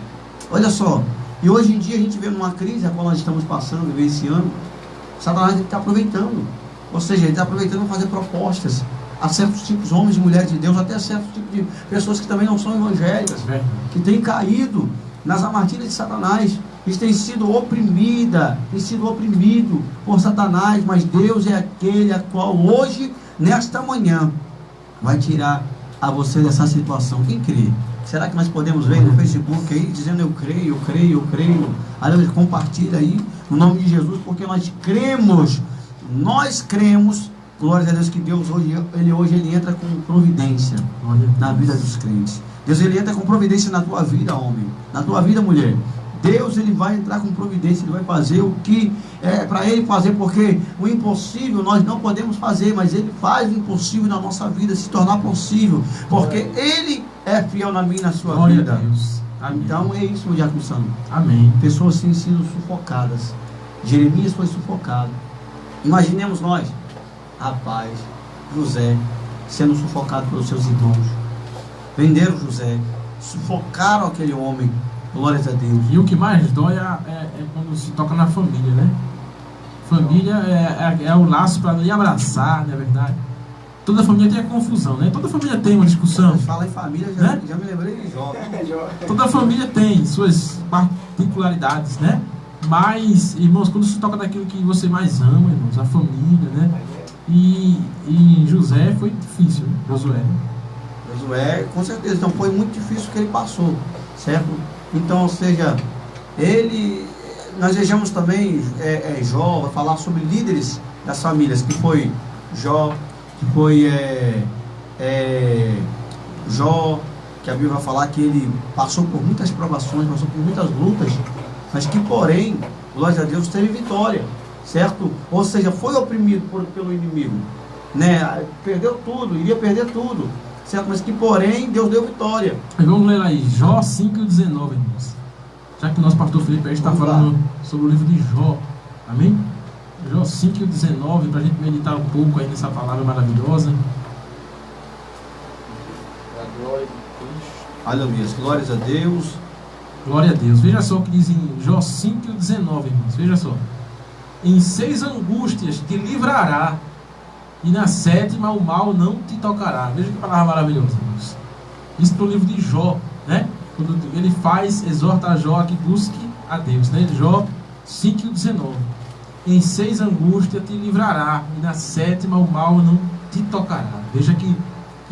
Olha só, e hoje em dia a gente vê numa crise a qual nós estamos passando, vivenciando, Satanás está aproveitando, ou seja, ele está aproveitando para fazer propostas a certos tipos de homens e mulheres de Deus, até certos tipos de pessoas que também não são evangélicas, que têm caído nas armadilhas de Satanás. Eles têm sido oprimido por Satanás, mas Deus é aquele a qual hoje, nesta manhã, vai tirar a você dessa situação. Quem crê? Será que nós podemos ver no Facebook aí, dizendo eu creio? Aleluia, compartilha aí, no nome de Jesus, porque nós cremos, glória a Deus, que Deus hoje ele entra com providência na vida dos crentes. Deus, ele entra com providência na tua vida, homem, na tua vida, mulher. Deus, ele vai entrar com providência, ele vai fazer o que é para ele fazer, porque o impossível nós não podemos fazer, mas ele faz o impossível na nossa vida se tornar possível, porque ele é fiel na minha e na sua Glória vida. A Deus. Então é isso, meu diácono Sandro. Amém. Pessoas têm sido sufocadas. Jeremias foi sufocado. Imaginemos nós, rapaz, José, sendo sufocado pelos seus irmãos. Venderam José, sufocaram aquele homem. Glórias a Deus. E o que mais dói é quando se toca na família, né? Família é o laço para ir abraçar, não é verdade? Toda família tem a confusão, né? Toda família tem uma discussão. Fala em família, já me lembrei de Jó. Toda família tem suas particularidades, né? Mas, irmãos, quando se toca daquilo que você mais ama, irmãos, a família, né? E José foi difícil, né? Josué, com certeza. Então foi muito difícil o que ele passou, certo? Então, ou seja, nós vejamos também Jó, vai falar sobre líderes das famílias, que foi Jó, que foi Jó, que a Bíblia vai falar que ele passou por muitas provações, passou por muitas lutas, mas que porém, glória a Deus, teve vitória, certo? Ou seja, foi oprimido pelo inimigo, né? Perdeu tudo, iria perder tudo, certo? Mas que porém Deus deu vitória. Vamos ler aí, Jó 5:19, irmãos. Já que o nosso pastor Felipe está falando sobre o livro de Jó. Amém? Jó 5:19, para a gente meditar um pouco aí nessa palavra maravilhosa. Aleluia, glórias a Deus. Glória a Deus. Veja só o que diz em Jó 5:19, irmãos. Veja só. Em 6 angústias te livrará, e na 7ª o mal não te tocará. Veja que palavra maravilhosa, irmãos. Isso para o livro de Jó, né? Quando ele exorta a Jó a que busque a Deus, né? Jó 5:19. Em 6 angústias te livrará, e na 7ª o mal não te tocará. Veja que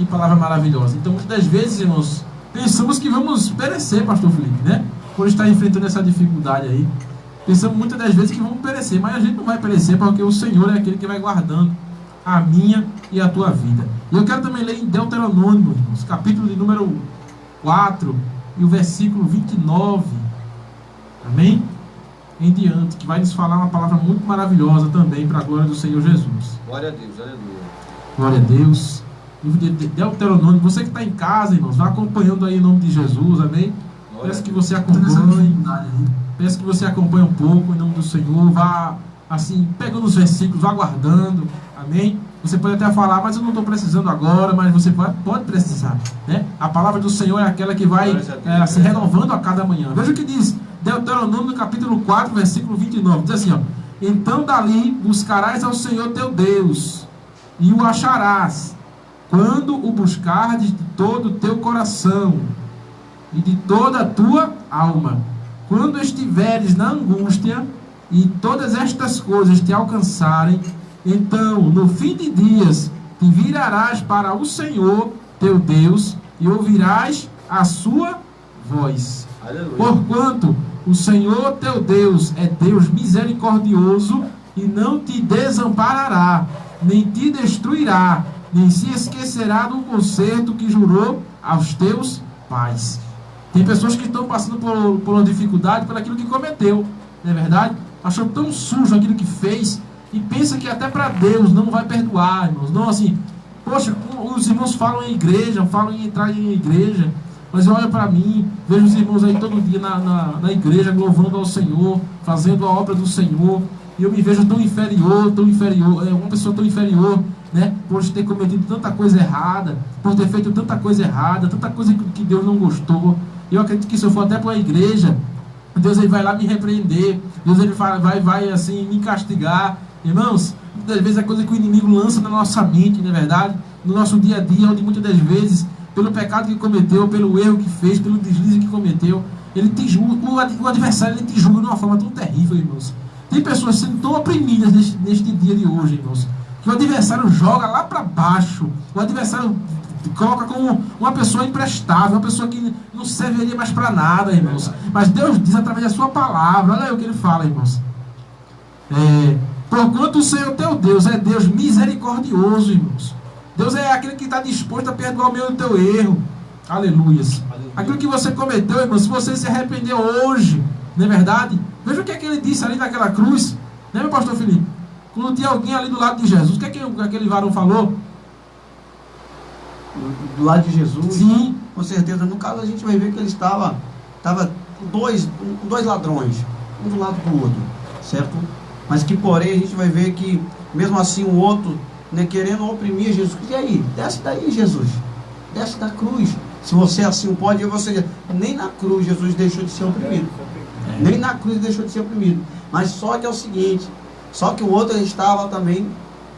palavra maravilhosa. Então, muitas das vezes, irmãos, pensamos que vamos perecer, pastor Felipe, né? Quando está enfrentando essa dificuldade aí. Pensamos muitas das vezes que vamos perecer, mas a gente não vai perecer, porque o Senhor é aquele que vai guardando a minha e a tua vida. E eu quero também ler em Deuteronômio, irmãos, capítulo de número 4 e o versículo 29. Amém? Em diante, que vai nos falar uma palavra muito maravilhosa também para a glória do Senhor Jesus. Glória a Deus, aleluia. Glória a Deus. Livro de Deuteronômio. Você que está em casa, irmãos, vai acompanhando aí em nome de Jesus, amém? Peço que você acompanhe. Peço que você acompanhe um pouco em nome do Senhor. Vá, assim, pegando os versículos, vá guardando, amém? Você pode até falar, mas eu não estou precisando agora, mas você pode precisar, né? A palavra do Senhor é aquela que vai se renovando a cada manhã. Veja o que diz Deuteronômio, capítulo 4, versículo 29. Diz assim, ó: então dali buscarás ao Senhor teu Deus, e o acharás, quando o buscardes de todo o teu coração e de toda a tua alma. Quando estiveres na angústia e todas estas coisas te alcançarem, então, no fim de dias, te virarás para o Senhor teu Deus e ouvirás a sua voz. Aleluia. Porquanto o Senhor teu Deus é Deus misericordioso e não te desamparará, nem te destruirá, nem se esquecerá do concerto que jurou aos teus pais. Tem pessoas que estão passando por uma dificuldade por aquilo que cometeu, não é verdade? Achou tão sujo aquilo que fez e pensa que até para Deus não vai perdoar, irmãos. Não, assim, poxa, os irmãos falam em igreja, falam em entrar em igreja, mas olha para mim, vejo os irmãos aí todo dia na igreja louvando ao Senhor, fazendo a obra do Senhor, e eu me vejo tão inferior, uma pessoa tão inferior, né, por ter cometido tanta coisa errada, por ter feito tanta coisa errada, tanta coisa que Deus não gostou. Eu acredito que se eu for até para a igreja, Deus ele vai lá me repreender, Deus ele vai assim me castigar. Irmãos, muitas vezes é coisa que o inimigo lança na nossa mente, não é verdade? No nosso dia a dia, onde muitas das vezes, pelo pecado que cometeu, pelo erro que fez, pelo deslize que cometeu, ele te julga, o adversário ele te julga de uma forma tão terrível, irmãos. Tem pessoas sendo tão oprimidas neste dia de hoje, irmãos, que o adversário joga lá para baixo, o adversário coloca como uma pessoa imprestável, uma pessoa que não serviria mais para nada, irmãos. Mas Deus diz através da sua palavra, olha aí o que ele fala, irmãos. Porquanto o Senhor teu Deus é Deus misericordioso, irmãos. Deus é aquele que está disposto a perdoar o meu e o teu erro. Aleluias. Aquilo que você cometeu, irmão, se você se arrepender hoje, não é verdade? Veja o que é que ele disse ali naquela cruz, né, meu pastor Felipe? Quando tinha alguém ali do lado de Jesus, o que é que aquele varão falou? Do lado de Jesus? Sim. Com certeza. No caso, a gente vai ver que ele estava com dois ladrões, um do lado do outro, certo? Mas que, porém, a gente vai ver que, mesmo assim, o outro, né, querendo oprimir Jesus. E aí? Desce daí, Jesus. Desce da cruz. Se você assim pode, você nem na cruz Jesus deixou de ser oprimido. Nem na cruz deixou de ser oprimido. Mas só que é o seguinte, só que o outro estava também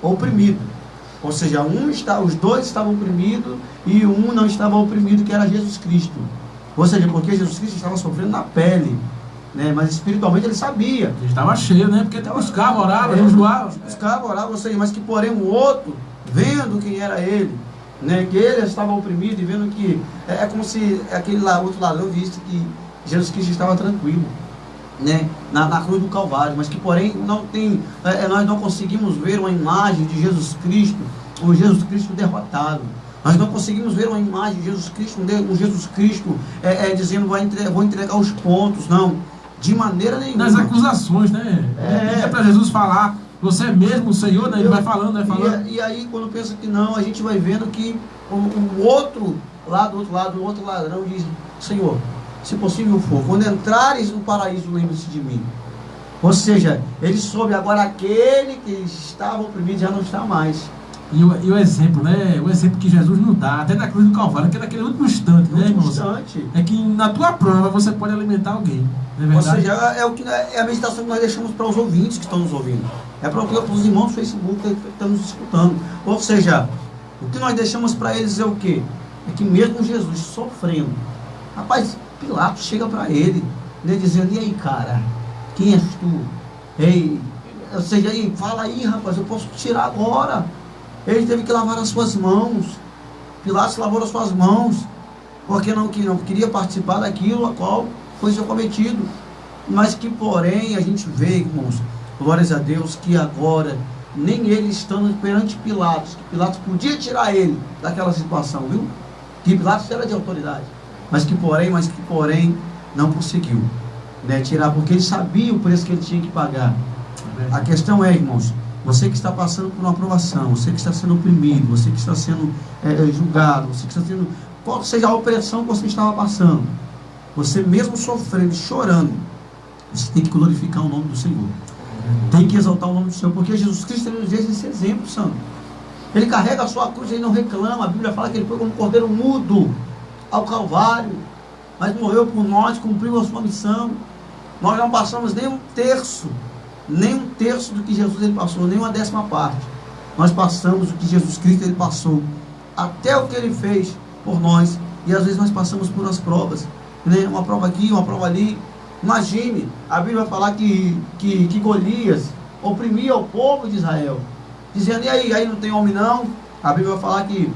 oprimido. Ou seja, os dois estavam oprimidos e um não estava oprimido, que era Jesus Cristo. Ou seja, porque Jesus Cristo estava sofrendo na pele, né? Mas espiritualmente ele sabia. Ele estava cheio, né? Porque ele buscava, orava, jejuava. Buscava, orava, ou seja, mas que porém o outro, vendo quem era ele, né? Que ele estava oprimido e vendo que é como se aquele outro ladrão visse que Jesus Cristo estava tranquilo, né, na cruz do Calvário, mas que porém não tem, nós não conseguimos ver uma imagem de Jesus Cristo, um Jesus Cristo derrotado. Nós não conseguimos ver uma imagem de Jesus Cristo, um Jesus Cristo dizendo vou entregar os pontos, não, de maneira nenhuma. Nas acusações, né? É para Jesus falar, você é mesmo o Senhor, né? Ele vai falando, vai falando. E aí quando pensa que não, a gente vai vendo que o outro ladrão diz, Senhor, se possível for, quando entrares no paraíso, lembre-se de mim. Ou seja, ele soube agora aquele que estava oprimido já não está mais. E o exemplo, né? O exemplo que Jesus nos dá, até na cruz do Calvário, que é naquele último instante, né, irmãos? É que na tua prova você pode alimentar alguém. Não é verdade? Ou seja, é a meditação que nós deixamos para os ouvintes que estão nos ouvindo. É para os irmãos do Facebook que estão nos escutando. Ou seja, o que nós deixamos para eles é o quê? é que mesmo Jesus sofrendo, rapaz, Pilatos chega para ele, né, dizendo: e aí, cara, quem és tu? Ei, ou seja, aí, fala aí, rapaz, eu posso tirar agora. Ele teve que lavar as suas mãos. Pilatos lavou as suas mãos, porque não queria participar daquilo a qual foi seu cometido. Mas que, porém, a gente vê, irmãos, glórias a Deus, que agora, nem ele estando perante Pilatos, que Pilatos podia tirar ele daquela situação, viu? Que Pilatos era de autoridade, mas que porém, não conseguiu, né, tirar, porque ele sabia o preço que ele tinha que pagar. A questão é, irmãos, você que está passando por uma aprovação, você que está sendo oprimido, você que está sendo julgado, você que está sendo, qual seja a opressão que você estava passando, você mesmo sofrendo, chorando, você tem que glorificar o nome do Senhor, tem que exaltar o nome do Senhor, porque Jesus Cristo nos diz esse exemplo, santo. Ele carrega a sua cruz, ele não reclama. A Bíblia fala que ele foi como um cordeiro mudo ao Calvário, mas morreu por nós, cumpriu a sua missão. Nós não passamos nem um terço do que Jesus ele passou, nem uma 10ª parte. Nós passamos o que Jesus Cristo ele passou, até o que ele fez por nós. E às vezes nós passamos por umas provas, né? Uma prova aqui, uma prova ali. Imagine, a Bíblia vai falar que Golias oprimia o povo de Israel, dizendo: e aí não tem homem não? A Bíblia vai falar que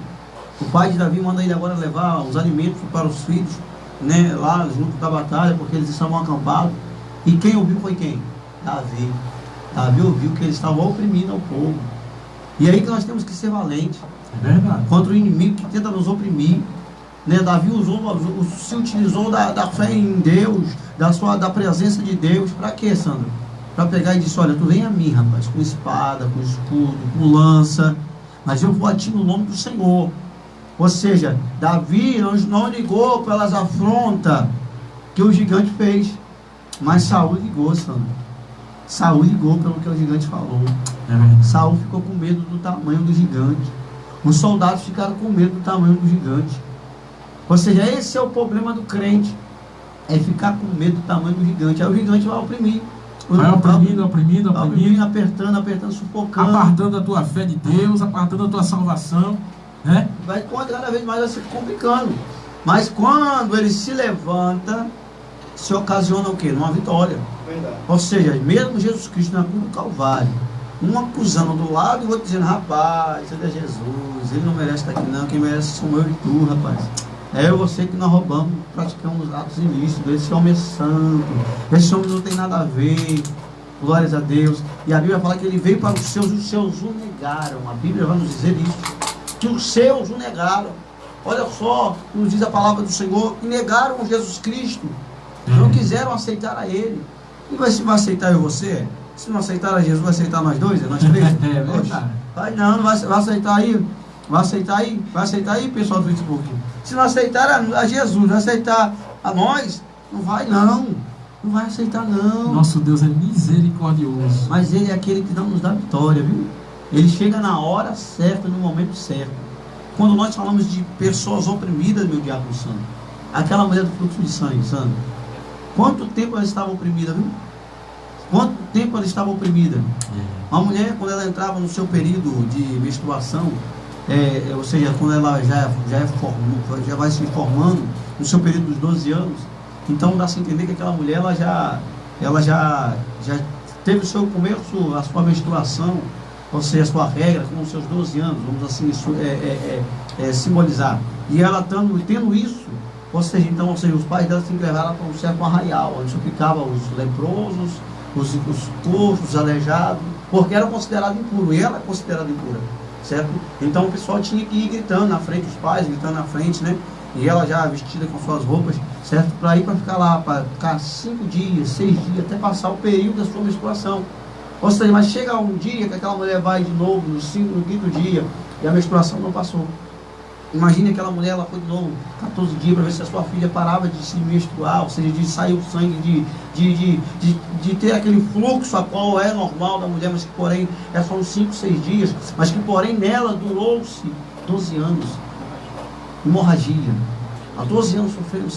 o pai de Davi manda ele agora levar os alimentos para os filhos, né, lá junto da batalha, porque eles estavam acampados. E quem ouviu foi quem? Davi. Davi ouviu que eles estavam oprimindo o povo. E aí que nós temos que ser valentes, é verdade, contra o inimigo que tenta nos oprimir, né? Davi se utilizou da fé em Deus, da presença de Deus. Para quê, Sandra? Para pegar e disse: olha, tu vem a mim, rapaz, com espada, com escudo, com lança, mas eu vou a ti no nome do Senhor. Ou seja, Davi não ligou pelas afrontas que o gigante fez, mas Saul ligou, Sandra. Saul ligou pelo que o gigante falou. Saul ficou com medo do tamanho do gigante. Os soldados ficaram com medo do tamanho do gigante. Ou seja, esse é o problema do crente, é ficar com medo do tamanho do gigante. Aí o gigante vai oprimir. Vai oprimindo, apertando, sufocando, apartando a tua fé de Deus, apartando a tua salvação, né? Vai cada vez mais vai se complicando. Mas quando ele se levanta, se ocasiona o quê? Numa vitória. Verdade. Ou seja, mesmo Jesus Cristo na cruz do Calvário, um acusando do lado e o outro dizendo: rapaz, ele é Jesus, ele não merece estar aqui não, quem merece sou eu e tu, rapaz. É você que nós roubamos, praticamos atos ilícitos. Esse homem é santo, esse homem não tem nada a ver. Glórias a Deus. E a Bíblia fala que ele veio para os seus o negaram. A Bíblia vai nos dizer isso, que os seus o negaram. Olha só, nos diz a palavra do Senhor, que negaram Jesus Cristo, não quiseram aceitar a ele. E vai aceitar eu e você? Se não aceitar a Jesus, vai aceitar nós dois? Nós três? É verdade. Vai aceitar aí? Vai aceitar aí, pessoal do Facebook? Se não aceitar a Jesus, não aceitar a nós, não vai aceitar não. Nosso Deus é misericordioso. Mas ele é aquele que não nos dá vitória, viu? Ele chega na hora certa, no momento certo. Quando nós falamos de pessoas oprimidas, meu diabo santo, aquela mulher do fluxo de sangue, Sandro, quanto tempo ela estava oprimida, viu? Quanto tempo ela estava oprimida? Uma mulher, quando ela entrava no seu período de menstruação, ou seja, quando ela já vai se formando no seu período dos 12 anos, então dá-se a entender que aquela mulher ela já teve o seu começo, a sua menstruação, ou seja, a sua regra com os seus 12 anos, vamos assim simbolizar. E ela tendo isso, ou seja, os pais dela se levaram para um certo arraial, onde só ficavam os leprosos, os coxos, os aleijados, porque era considerado impuro, e ela é considerada impura. Certo? Então o pessoal tinha que ir gritando na frente, os pais gritando na frente, né? E ela já vestida com suas roupas, certo? Para ficar lá, para ficar 5 dias, 6 dias, até passar o período da sua menstruação. Ou seja, mas chega um dia que aquela mulher vai de novo, no 5º dia, e a menstruação não passou. Imagine aquela mulher, ela foi de novo 14 dias para ver se a sua filha parava de se menstruar, ou seja, de sair o sangue, de ter aquele fluxo a qual é normal da mulher, mas que porém é só uns 5, 6 dias, mas que porém nela durou-se 12 anos. Hemorragia. Há 12 anos sofrendo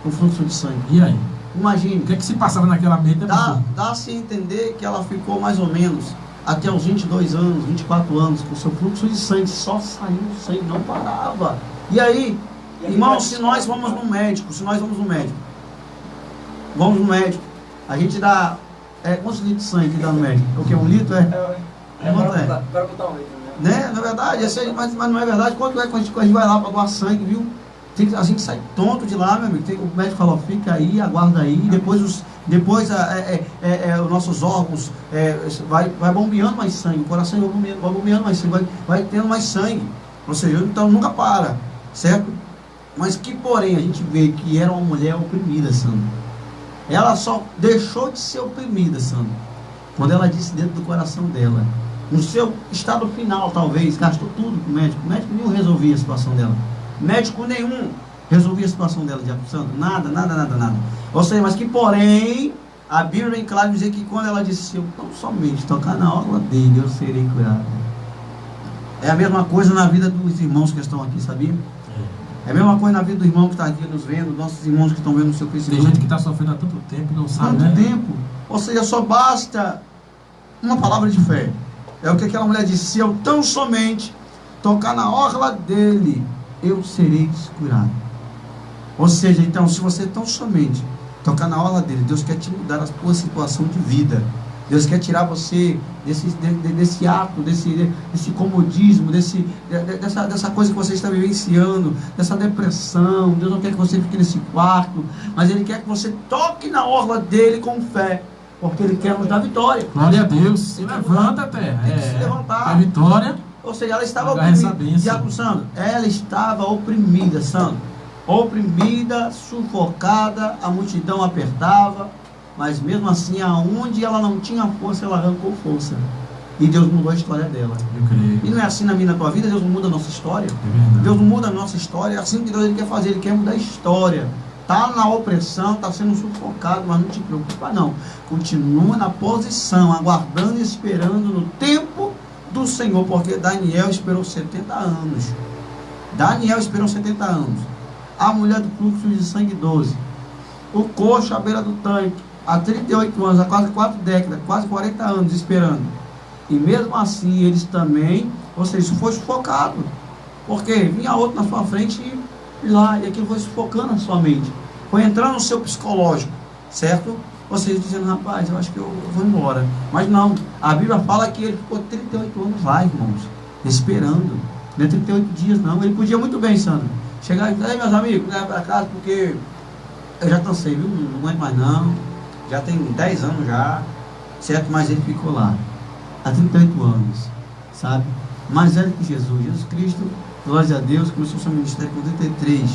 com fluxo de sangue. E aí? Imagine. O que é que se passava naquela mente? Dá-se a entender que ela ficou mais ou menos até os 22 anos, 24 anos, com o seu fluxo de sangue, só saindo sangue, não parava. E aí, Irmão, se nós vamos no médico, vamos no médico, a gente dá, quantos litros de sangue que dá no médico? O que, 1 litro? Quanto é? Para botar 1 litro, Né? Na verdade, mas não é verdade. Quanto é que a gente vai lá para doar sangue, viu? A gente sai tonto de lá, meu amigo. O médico falou, fica aí, aguarda aí. Depois os nossos órgãos vai bombeando mais sangue. O coração vai bombeando mais sangue, vai tendo mais sangue. Ou seja, então nunca para, certo? Mas que porém a gente vê que era uma mulher oprimida, Sandro. Ela só deixou de ser oprimida, Sandro, quando ela disse dentro do coração dela, no seu estado final, talvez, gastou tudo com o médico. O médico nenhum resolvia a situação dela. Médico nenhum resolvia a situação dela, de Santo. Nada. Ou seja, mas que porém, a Bíblia vem claro dizer que quando ela disse, eu tão somente tocar na orla dele, eu serei curado. É a mesma coisa na vida dos irmãos que estão aqui, sabia? É a mesma coisa na vida do irmão que está aqui nos vendo, nossos irmãos que estão vendo no seu Facebook. Tem gente que está sofrendo há tanto tempo e não sabe, tanto tempo. Ou seja, só basta uma palavra de fé. É o que aquela mulher disse, se eu tão somente tocar na orla dele, eu serei curado. Ou seja, então, se você tão somente tocar na orla dele, Deus quer te mudar a tua situação de vida. Deus quer tirar você desse ato, desse comodismo, dessa coisa que você está vivenciando, dessa depressão. Deus não quer que você fique nesse quarto, mas Ele quer que você toque na orla dele com fé, porque Ele quer nos dar vitória. Glória a Deus. Se levanta, terra. Tem que se levantar. É vitória. Ou seja, ela estava oprimida. Sandro, ela estava oprimida, Sandro. Oprimida, sufocada, a multidão apertava, mas mesmo assim, aonde ela não tinha força, ela arrancou força. E Deus mudou a história dela. Eu creio. E não é assim na minha, na tua vida, Deus não muda a nossa história. Deus não muda a nossa história, é assim que Deus Ele quer fazer, Ele quer mudar a história. Está na opressão, está sendo sufocado, mas não te preocupa não. Continua na posição, aguardando e esperando no tempo do Senhor, porque Daniel esperou 70 anos. Daniel esperou 70 anos. A mulher do fluxo de sangue 12. O coxo à beira do tanque, há 38 anos, há quase 4 décadas, quase 40 anos esperando. E mesmo assim, eles também, ou seja, isso foi sufocado. Porque vinha outro na sua frente e aquilo foi sufocando a sua mente. Foi entrando no seu psicológico, certo? Você dizendo, rapaz, eu acho que eu vou embora. Mas não, a Bíblia fala que ele ficou 38 anos lá, irmãos, esperando. Não é 38 dias não, ele podia muito bem, Sandro, chegar e dizer, meus amigos, leva para casa porque eu já cansei, viu? Não aguento mais não, já tem 10 anos já, certo? Mas ele ficou lá, há 38 anos, sabe? Mais velho que Jesus Cristo, glória a Deus, começou o seu ministério com 33,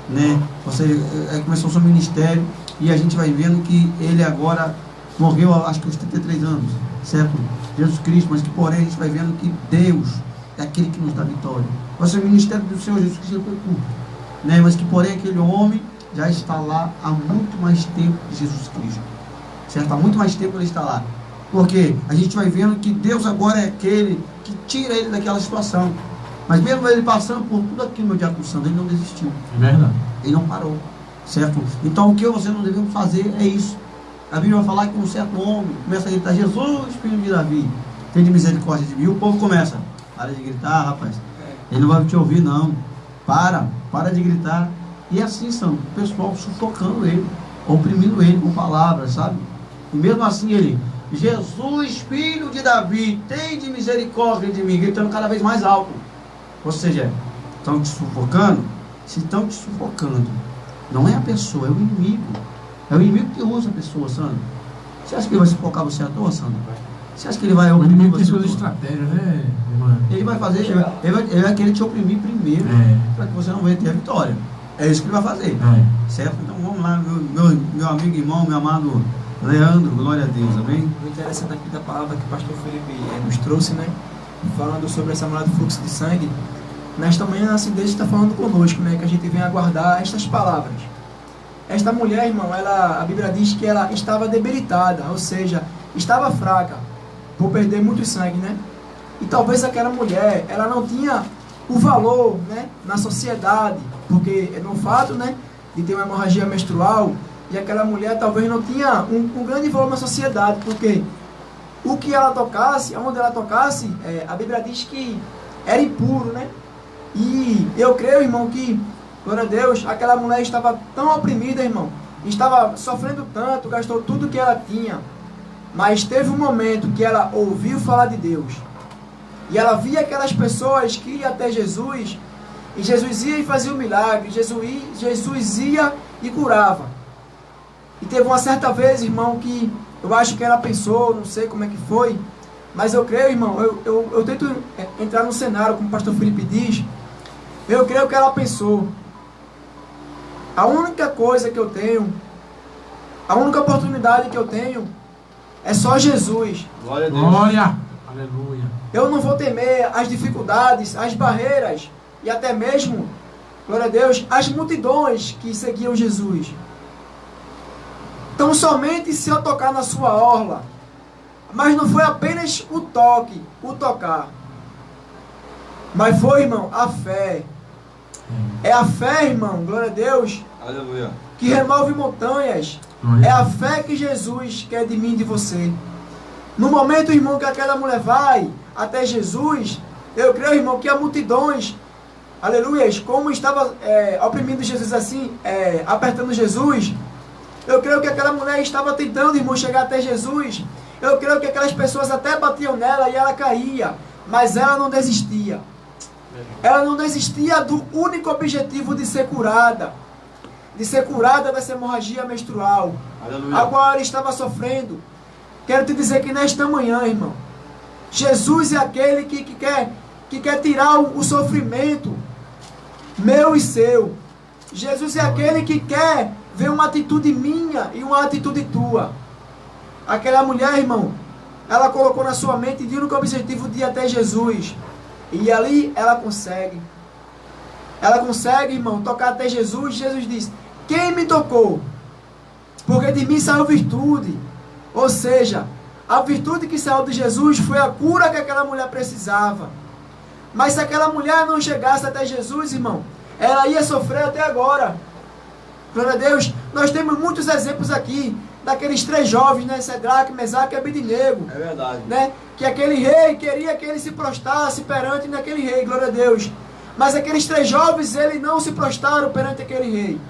né? Ou seja, começou o seu ministério e a gente vai vendo que ele agora morreu, acho que aos 33 anos, certo? Jesus Cristo, mas que porém a gente vai vendo que Deus é aquele que nos dá vitória. Ou seja, o ministério do Senhor Jesus Cristo foi curto, né? Mas que porém aquele homem já está lá há muito mais tempo que Jesus Cristo, certo? Há muito mais tempo ele está lá, porque a gente vai vendo que Deus agora é aquele que tira ele daquela situação. Mas mesmo ele passando por tudo aquilo, meu diácono Sandro, ele não desistiu. É verdade. Ele não parou, certo? Então o que você não devemos fazer é isso. A Bíblia vai falar que um certo homem começa a gritar, Jesus, filho de Davi, tem de misericórdia de mim. O povo começa, para de gritar, rapaz. Ele não vai te ouvir não. Para de gritar. E assim são, o pessoal sufocando ele, oprimindo ele com palavras, sabe? E mesmo assim ele, Jesus, filho de Davi, tem de misericórdia de mim, gritando cada vez mais alto. Ou seja, estão te sufocando? Se estão te sufocando, não é a pessoa, é o inimigo. É o inimigo que usa a pessoa, Sandro. Você acha que ele vai sufocar você à toa, Sandro? Você acha que ele vai oprimir você? Tem suas estratégias, né, irmã? Ele vai fazer, ele vai querer te oprimir primeiro, para que você não venha ter a vitória. É isso que ele vai fazer, certo? Então vamos lá, meu amigo, irmão, meu amado Leandro, glória a Deus, amém? O interessante aqui da palavra que o pastor Felipe nos trouxe, né? Falando sobre essa mulher do fluxo de sangue. Nesta manhã, assim, Deus está falando conosco, né? Que a gente vem aguardar estas palavras. Esta mulher, irmão, a Bíblia diz que ela estava debilitada, ou seja, estava fraca, por perder muito sangue, né? E talvez aquela mulher, ela não tinha o valor, né? Na sociedade, porque no fato, né? De ter uma hemorragia menstrual, e aquela mulher talvez não tinha um grande valor na sociedade, porque o que ela tocasse, aonde ela tocasse, a Bíblia diz que era impuro, né? E eu creio, irmão, que Glória a Deus, aquela mulher estava tão oprimida, irmão. Estava sofrendo tanto, gastou tudo que ela tinha. Mas teve um momento que ela ouviu falar de Deus. E ela via aquelas pessoas que iam até Jesus. E Jesus ia e fazia um milagre. Jesus ia e curava. E teve uma certa vez, irmão, que eu acho que ela pensou, não sei como é que foi. Mas eu creio, irmão, eu tento entrar no cenário, como o pastor Felipe diz. Eu creio que ela pensou: a única coisa que eu tenho, a única oportunidade que eu tenho é só Jesus. Glória a Deus. Glória. Aleluia. Eu não vou temer as dificuldades, as barreiras e até mesmo, glória a Deus, as multidões que seguiam Jesus. Então somente se eu tocar na sua orla. Mas não foi apenas o toque, o tocar. Mas foi, irmão, a fé. É a fé, irmão, glória a Deus, Aleluia. que remove montanhas. É a fé que Jesus quer de mim e de você. No momento, irmão, que aquela mulher vai até Jesus, eu creio, irmão, que há multidões, aleluia, como estava oprimindo Jesus assim, apertando Jesus, eu creio que aquela mulher estava tentando, irmão, chegar até Jesus. Eu creio que aquelas pessoas até batiam nela e ela caía, mas ela não desistia. Ela não desistia do único objetivo de ser curada dessa hemorragia menstrual, Aleluia. a qual ela estava sofrendo. Quero te dizer que nesta manhã, irmão, Jesus é aquele que quer tirar o sofrimento meu e seu. Jesus é aquele que quer ver uma atitude minha e uma atitude tua. Aquela mulher, irmão, ela colocou na sua mente de único objetivo de ir até Jesus. E ali ela consegue. Ela consegue, irmão, tocar até Jesus. Jesus diz: quem me tocou? Porque de mim saiu virtude. Ou seja, a virtude que saiu de Jesus foi a cura que aquela mulher precisava. Mas se aquela mulher não chegasse até Jesus, irmão, ela ia sofrer até agora. Glória a Deus. Nós temos muitos exemplos aqui daqueles 3 jovens, né? Sedraque, Mesaque e Abednego. É verdade. Né? Que aquele rei queria que ele se prostrasse perante naquele rei, glória a Deus. Mas aqueles 3 jovens, eles não se prostraram perante aquele rei.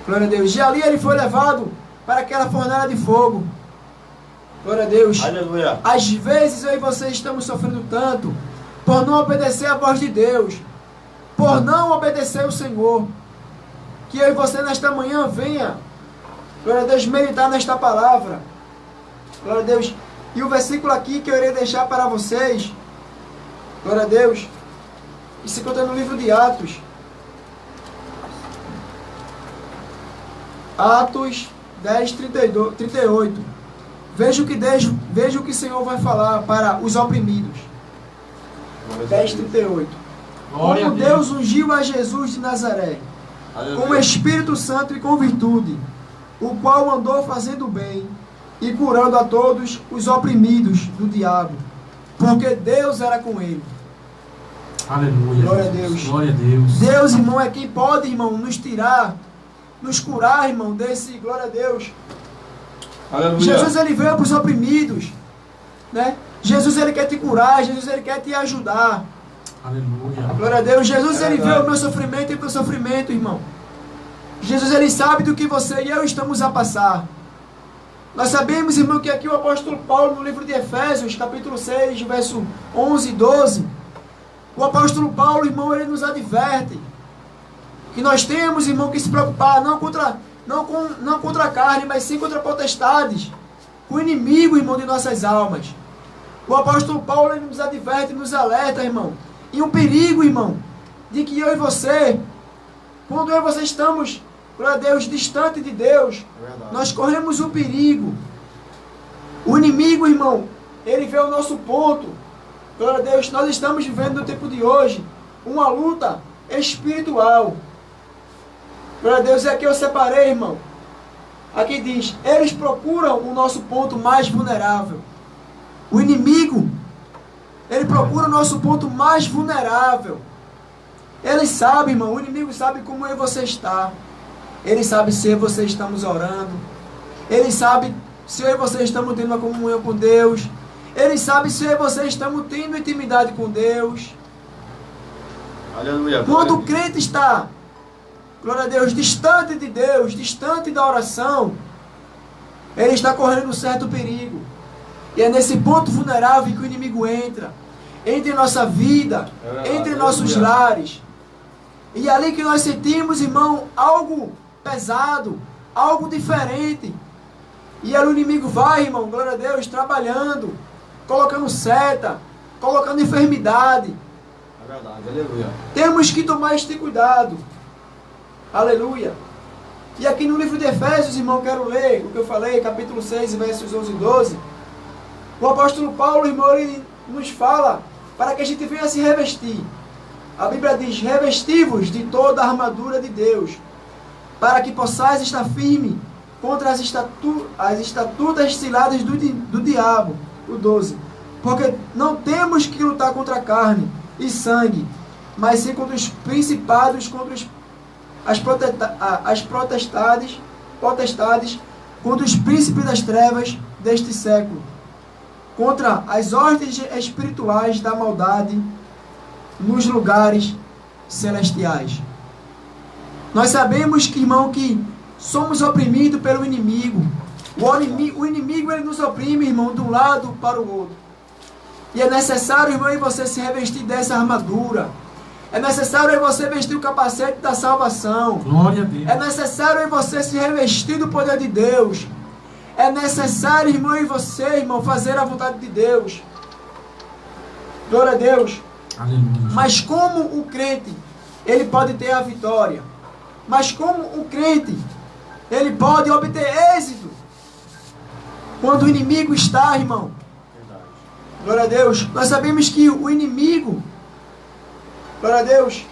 Glória a Deus. E ali ele foi levado para aquela fornalha de fogo. Glória a Deus. Aleluia. Às vezes eu e você estamos sofrendo tanto por não obedecer a voz de Deus, por não obedecer o Senhor, que eu e você nesta manhã venha, glória a Deus, meditar nesta palavra. Glória a Deus. E o versículo aqui que eu irei deixar para vocês, glória a Deus, e se encontra no livro de Atos. Atos 10, 38. Veja o que o Senhor vai falar para os oprimidos. 10, 38. Como Deus ungiu a Jesus de Nazaré, com o Espírito Santo e com virtude, o qual andou fazendo bem e curando a todos os oprimidos do diabo, porque Deus era com ele. Aleluia. Glória a Deus. Glória a Deus. Deus, irmão, é quem pode, irmão, nos tirar, nos curar, irmão, desse, glória a Deus. Aleluia. Jesus, ele veio para os oprimidos, né? Jesus, ele quer te curar, Jesus, ele quer te ajudar. Aleluia. Glória a Deus. Jesus, ele vê o meu sofrimento e o teu sofrimento, irmão. Jesus, ele sabe do que você e eu estamos a passar. Nós sabemos, irmão, que aqui o apóstolo Paulo, no livro de Efésios, capítulo 6, verso 11 e 12, o apóstolo Paulo, irmão, ele nos adverte que nós temos, irmão, que se preocupar não contra a carne, mas sim contra potestades, com o inimigo, irmão, de nossas almas. O apóstolo Paulo, ele nos adverte, nos alerta, irmão, e um perigo, irmão, de que eu e você, quando eu e você estamos, glória a Deus, distante de Deus, nós corremos um perigo. O inimigo, irmão, ele vê o nosso ponto. Glória a Deus, nós estamos vivendo no tempo de hoje uma luta espiritual. Glória a Deus, e aqui eu separei, irmão. Aqui diz: eles procuram o nosso ponto mais vulnerável. O inimigo, ele procura o nosso ponto mais vulnerável. Ele sabe, irmão, o inimigo sabe como eu e você está. Ele sabe se eu e você estamos orando. Ele sabe se eu e você estamos tendo uma comunhão com Deus. Ele sabe se eu e você estamos tendo intimidade com Deus. Aleluia. Quando o crente está, glória a Deus, distante de Deus, distante da oração, ele está correndo um certo perigo. E é nesse ponto vulnerável que o inimigo entra em nossa vida, entre nossos lares. E é ali que nós sentimos, irmão, algo pesado, algo diferente. E ali o inimigo vai, irmão, glória a Deus, trabalhando, colocando seta, colocando enfermidade. É verdade, aleluia. Temos que tomar este cuidado. Aleluia. E aqui no livro de Efésios, irmão, quero ler o que eu falei, capítulo 6, versos 11 e 12. O apóstolo Paulo, irmão, ele nos fala para que a gente venha se revestir. A Bíblia diz: revesti-vos de toda a armadura de Deus, para que possais estar firme contra as estatutas ciladas do diabo. O 12. Porque não temos que lutar contra a carne e sangue, mas sim contra os principados, contra as potestades, contra os príncipes das trevas deste século, contra as ordens espirituais da maldade nos lugares celestiais. Nós sabemos que, irmão, que somos oprimidos pelo inimigo. O inimigo ele nos oprime, irmão, de um lado para o outro. E é necessário, irmão, em você se revestir dessa armadura. É necessário em você vestir o capacete da salvação. Glória a Deus. É necessário em você se revestir do poder de Deus. É necessário, irmão, em você, irmão, fazer a vontade de Deus. Glória a Deus. Aleluia. Mas como o crente, ele pode ter a vitória? Mas como o crente, ele pode obter êxito? Quando o inimigo está, irmão. Glória a Deus. Nós sabemos que o inimigo, glória a Deus,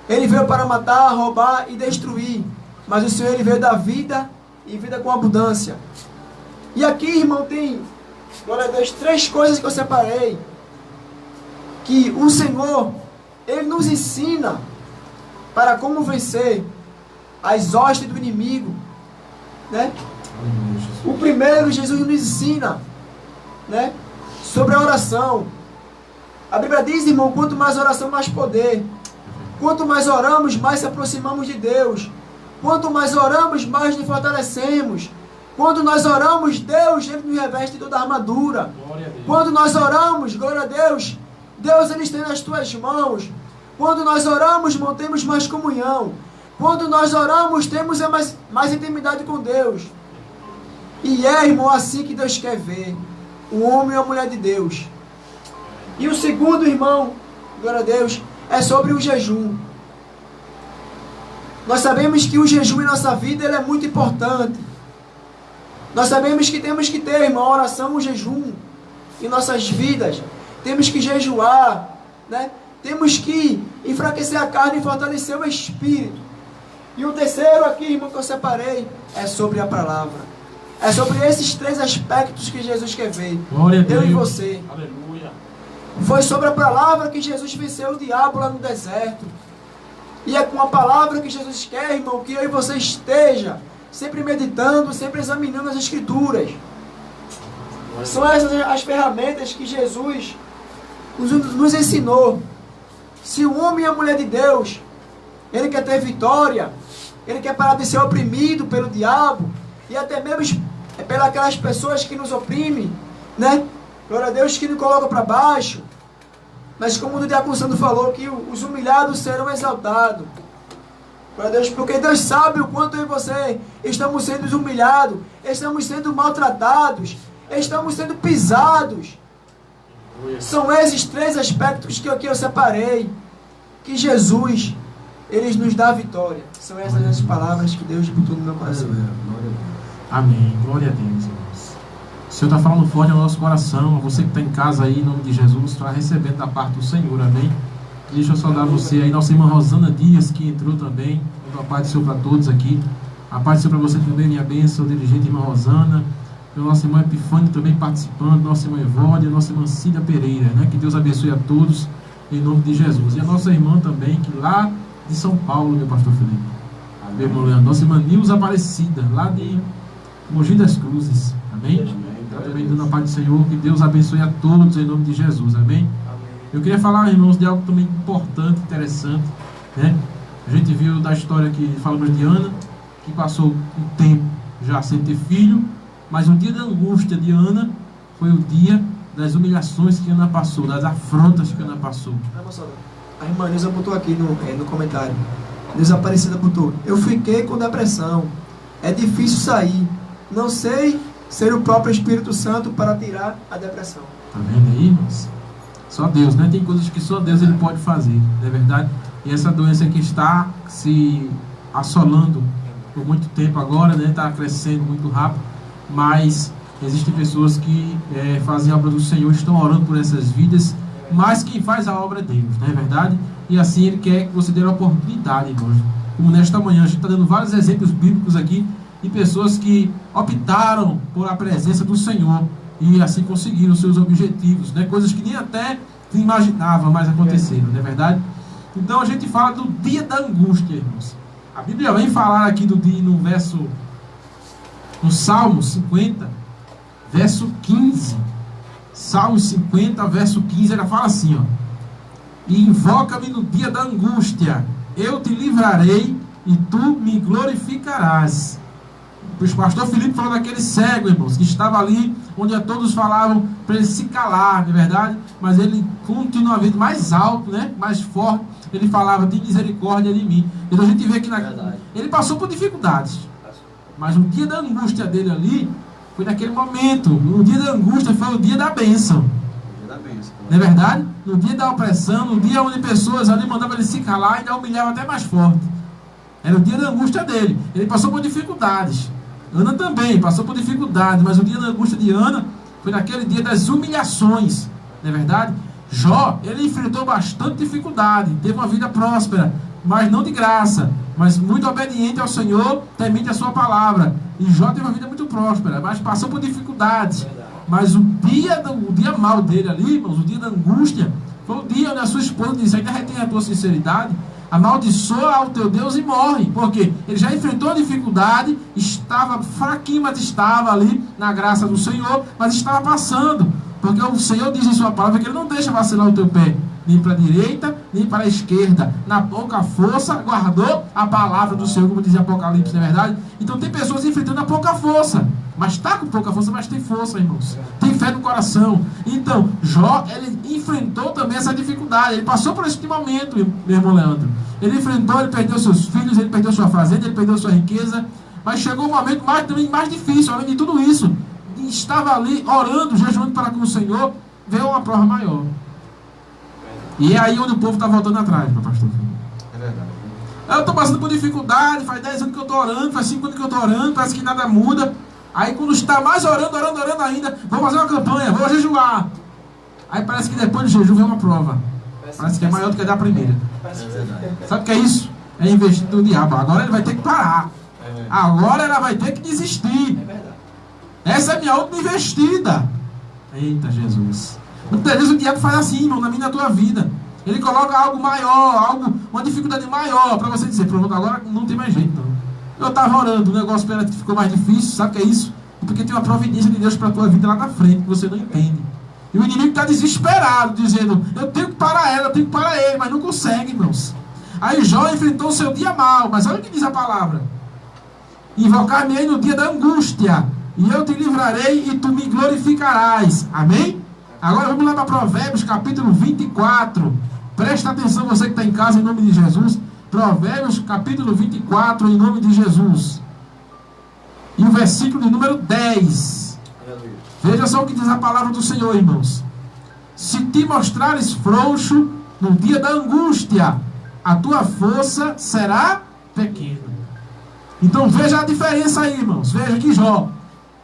ele veio para matar, roubar e destruir. Mas o Senhor, ele veio dar vida e vida com abundância. E aqui, irmão, tem, glória a Deus, 3 coisas que eu separei. Que o Senhor, ele nos ensina para como vencer as hostes do inimigo, né? O primeiro, Jesus nos ensina, né, sobre a oração. A Bíblia diz, irmão, quanto mais oração, mais poder. Quanto mais oramos, mais se aproximamos de Deus. Quanto mais oramos, mais nos fortalecemos. Quando nós oramos, Deus, ele nos reveste toda a armadura. Quando nós oramos, glória a Deus, Deus, ele estende nas tuas mãos. Quando nós oramos, irmão, temos mais comunhão. Quando nós oramos, temos mais intimidade com Deus. E é, irmão, assim que Deus quer ver o homem e a mulher de Deus. E o segundo, irmão, glória a Deus, é sobre o jejum. Nós sabemos que o jejum em nossa vida ele é muito importante. Nós sabemos que temos que ter, irmão, a oração, o jejum em nossas vidas. Temos que jejuar, né? Temos que enfraquecer a carne e fortalecer o espírito. E o terceiro aqui, irmão, que eu separei, é sobre a palavra. É sobre esses 3 aspectos que Jesus quer ver. Glória a Deus. Eu e você. Aleluia. Foi sobre a palavra que Jesus venceu o diabo lá no deserto. E é com a palavra que Jesus quer, irmão, que eu e você esteja sempre meditando, sempre examinando as Escrituras. São essas as ferramentas que Jesus nos ensinou. Se o homem e a mulher de Deus, ele quer ter vitória, ele quer parar de ser oprimido pelo diabo, e até mesmo pelas aquelas pessoas que nos oprimem, né? Glória a Deus, que nos colocam para baixo. Mas como o Diácono Sandro falou, que os humilhados serão exaltados. Glória a Deus, porque Deus sabe o quanto eu e você estamos sendo humilhados, estamos sendo maltratados, estamos sendo pisados. São esses 3 aspectos que aqui eu separei, que Jesus, ele nos dá a vitória. São essas as palavras que Deus botou no meu coração. Amém. Glória a Deus, irmãos. O Senhor está falando forte no nosso coração. Você que está em casa aí, em nome de Jesus, está recebendo da parte do Senhor. Amém. Deixa eu saudar você aí, nossa irmã Rosana Dias, que entrou também. A paz do Senhor para todos aqui. A paz do Senhor para você também, minha bênção, dirigente irmã Rosana. Nossa irmã Epifânio também participando. Nossa irmã Evódia, nossa irmã Cida Pereira, né? Que Deus abençoe a todos, em nome de Jesus. E a nossa irmã também, que lá de São Paulo, meu pastor Felipe. Meu irmão Leandro. Nossa irmã Nilza Aparecida, lá de Mogi das Cruzes. Amém? Está também dando a paz do Senhor. Que Deus abençoe a todos, em nome de Jesus. Amém? Eu queria falar, irmãos, de algo também importante, interessante, né? A gente viu da história que falamos de Ana, que passou um tempo já sem ter filho, mas o dia da angústia de Ana foi o dia das humilhações que Ana passou, das afrontas que Ana passou. A irmã Nilza botou aqui no comentário. Nilza Aparecida botou: eu fiquei com depressão, é difícil sair, não sei ser o próprio Espírito Santo para tirar a depressão. Tá vendo aí, irmãos? Só Deus, né? Tem coisas que só Deus ele pode fazer, não é verdade? E essa doença que está se assolando por muito tempo agora, né? Está crescendo muito rápido, mas existem pessoas que fazem a obra do Senhor, estão orando por essas vidas, mas quem faz a obra é Deus, não é verdade? E assim Ele quer que você dê a oportunidade, irmãos. Como nesta manhã, a gente está dando vários exemplos bíblicos aqui, de pessoas que optaram por a presença do Senhor, e assim conseguiram seus objetivos, né? Coisas que nem até se imaginava, mas aconteceram, não é verdade? Então a gente fala do dia da angústia, irmãos. A Bíblia vem falar aqui do dia no Salmo 50, verso 15. Salmo 50, verso 15, ela fala assim, ó: e invoca-me no dia da angústia, eu te livrarei e tu me glorificarás. O pastor Filipe falou daquele cego, irmãos, que estava ali, onde todos falavam para ele se calar, não é verdade? Mas ele continuamente mais alto, né? Mais forte, ele falava: tem misericórdia de mim. Então a gente vê que ele passou por dificuldades, mas o dia da angústia dele ali foi naquele momento. O dia da angústia foi o dia da bênção, não é verdade? No dia da opressão, no dia onde pessoas ali mandavam ele se calar, ainda humilhava até mais forte. Era o dia da angústia dele. Ele passou por dificuldades. Ana também passou por dificuldades, mas o dia da angústia de Ana foi naquele dia das humilhações, não é verdade? Jó, ele enfrentou bastante dificuldade, teve uma vida próspera, mas não de graça, mas muito obediente ao Senhor, temente a sua palavra. E Jó teve uma vida muito próspera, mas passou por dificuldades. Mas o dia mau dele ali, irmãos, o dia da angústia, foi o dia onde a sua esposa disse: ainda retém a tua sinceridade, amaldiçoa ao teu Deus e morre. Porque ele já enfrentou a dificuldade, estava fraquinho, mas estava ali na graça do Senhor, mas estava passando. Porque o Senhor diz em sua palavra que Ele não deixa vacilar o teu pé, nem para a direita, nem para a esquerda. Na pouca força, guardou a palavra do Senhor, como diz Apocalipse, não é verdade? Então tem pessoas enfrentando a pouca força, mas está com pouca força, mas tem força, irmãos. Tem fé no coração. Então, Jó, ele enfrentou também essa dificuldade. Ele passou por esse momento, meu irmão Leandro. Ele enfrentou, ele perdeu seus filhos, ele perdeu sua fazenda, ele perdeu sua riqueza. Mas chegou um momento mais difícil, além de tudo isso. Estava ali orando, jejuando para com o Senhor, veio uma prova maior. E é aí onde o povo está voltando atrás, meu pastor. É verdade. Eu estou passando por dificuldade, faz 10 anos que eu estou orando, faz 5 anos que eu estou orando, parece que nada muda. Aí quando está mais orando ainda, vou fazer uma campanha, vou jejuar. Aí parece que depois do jejum vem uma prova. Parece que é maior do que a da primeira. Sabe o que é isso? É investir do diabo. Agora ele vai ter que parar. Agora ela vai ter que desistir. Essa é a minha última investida. Eita Jesus. Muitas vezes o diabo faz assim, irmão, na minha e na tua vida. Ele coloca algo maior, uma dificuldade maior, para você dizer: pronto, agora não tem mais jeito. Não. Eu estava orando, o negócio ficou mais difícil. Sabe o que é isso? Porque tem uma providência de Deus para a tua vida lá na frente, que você não entende. E o inimigo está desesperado, dizendo: eu tenho que parar ela, eu tenho que parar ele, mas não consegue, irmãos. Aí Jó enfrentou o seu dia mau, mas olha o que diz a palavra: invocar-me-ei no dia da angústia, e eu te livrarei e tu me glorificarás. Amém? Agora vamos lá para Provérbios capítulo 24. Presta atenção, você que está em casa, em nome de Jesus. Provérbios capítulo 24, em nome de Jesus. E o versículo de número 10. Aleluia. Veja só o que diz a palavra do Senhor, irmãos. Se te mostrares frouxo no dia da angústia, a tua força será pequena. Então veja a diferença aí, irmãos. Veja que Jó,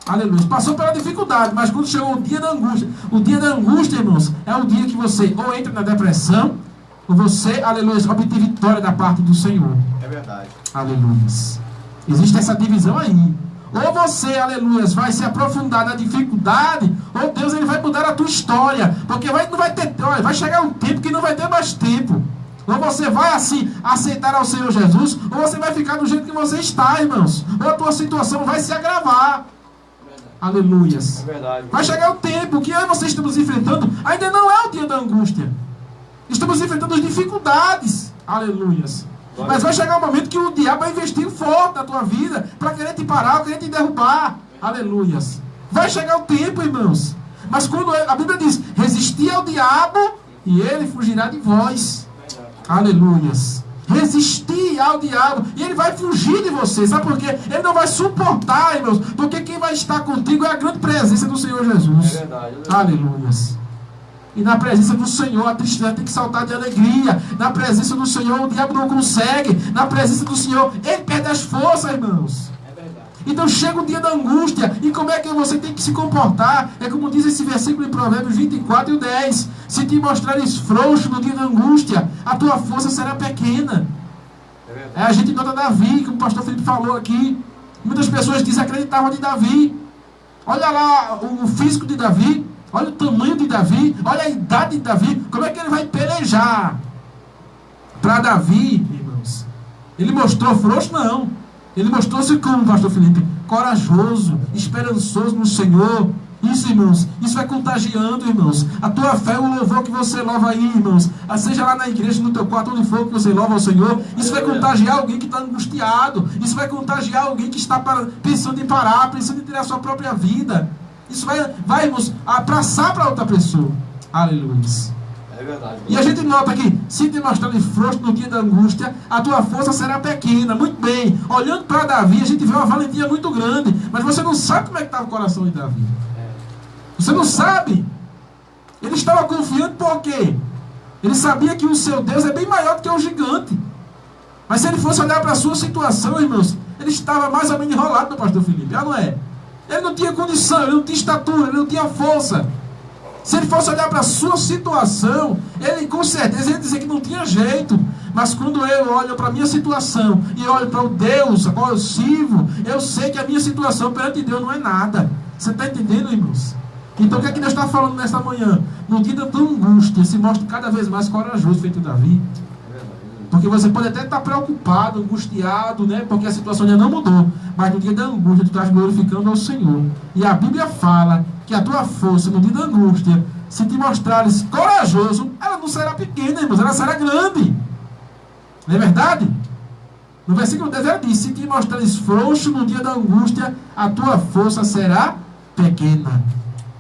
aleluia, passou pela dificuldade, mas quando chegou o dia da angústia, irmãos, é o dia que você ou entra na depressão, ou você, aleluia, obter vitória da parte do Senhor. É verdade. Aleluia. Existe essa divisão aí. Ou você, aleluia, vai se aprofundar na dificuldade, ou Deus ele vai mudar a tua história. Porque vai chegar um tempo que não vai ter mais tempo. Ou você vai assim aceitar ao Senhor Jesus, ou você vai ficar do jeito que você está, irmãos. Ou a tua situação vai se agravar. Aleluias. É verdade. Vai chegar o tempo que eu e você estamos enfrentando, ainda não é o dia da angústia. Estamos enfrentando dificuldades. Aleluias. Mas vai chegar um momento que o diabo vai investir forte na tua vida para querer te parar, querer te derrubar. Aleluias. Vai chegar o tempo, irmãos. Mas quando a Bíblia diz, resistir ao diabo e ele fugirá de vós. Aleluias. Resistir ao diabo e ele vai fugir de você. Sabe por quê? Ele não vai suportar, irmãos. Porque quem vai estar contigo é a grande presença do Senhor Jesus. É verdade. Aleluias. E na presença do Senhor a tristeza tem que saltar de alegria. Na presença do Senhor o diabo não consegue. Na presença do Senhor ele perde as forças, irmãos. Então chega o dia da angústia. E como é que você tem que se comportar? É como diz esse versículo em Provérbios 24 e 10. Se te mostrares frouxo no dia da angústia, a tua força será pequena. A gente nota Davi, como o pastor Felipe falou aqui. Muitas pessoas desacreditavam de Davi. Olha lá o físico de Davi. Olha o tamanho de Davi. Olha a idade de Davi. Como é que ele vai pelejar? Para Davi, irmãos, ele mostrou frouxo? Não. Ele mostrou-se como, pastor Felipe? Corajoso, esperançoso no Senhor. Isso, irmãos, isso vai contagiando, irmãos. A tua fé, o louvor que você louva aí, irmãos, seja lá na igreja, no teu quarto, onde for que você louva ao Senhor, isso vai contagiar alguém que está angustiado. Isso vai contagiar alguém que está pensando em parar, pensando em tirar a sua própria vida. Isso vai irmãos, abraçar para outra pessoa. Aleluia. É verdade. E a gente nota aqui, se te mostrar frouxo no dia da angústia, a tua força será pequena. Muito bem. Olhando para Davi, a gente vê uma valentia muito grande. Mas você não sabe como é que estava o coração de Davi. Você não sabe. Ele estava confiante por quê? Ele sabia que o seu Deus é bem maior do que o gigante. Mas se ele fosse olhar para a sua situação, irmãos, ele estava mais ou menos enrolado, meu pastor Felipe. Não é? Ele não tinha condição, ele não tinha estatura, ele não tinha força. Se ele fosse olhar para a sua situação, ele com certeza ia dizer que não tinha jeito. Mas quando eu olho para a minha situação e olho para o Deus a qual eu sirvo, eu sei que a minha situação perante Deus não é nada. Você está entendendo, irmãos? Então o que é que Deus está falando nesta manhã? No dia da tua angústia, se mostre cada vez mais corajoso, feito Davi. Porque você pode até estar preocupado, angustiado, né? Porque a situação ainda não mudou. Mas no dia da angústia, tu estás glorificando ao Senhor. E a Bíblia fala que a tua força no dia da angústia, se te mostrares corajoso, ela não será pequena, irmãos, ela será grande. Não é verdade? No versículo 10 ela diz, se te mostrares frouxo no dia da angústia, a tua força será pequena.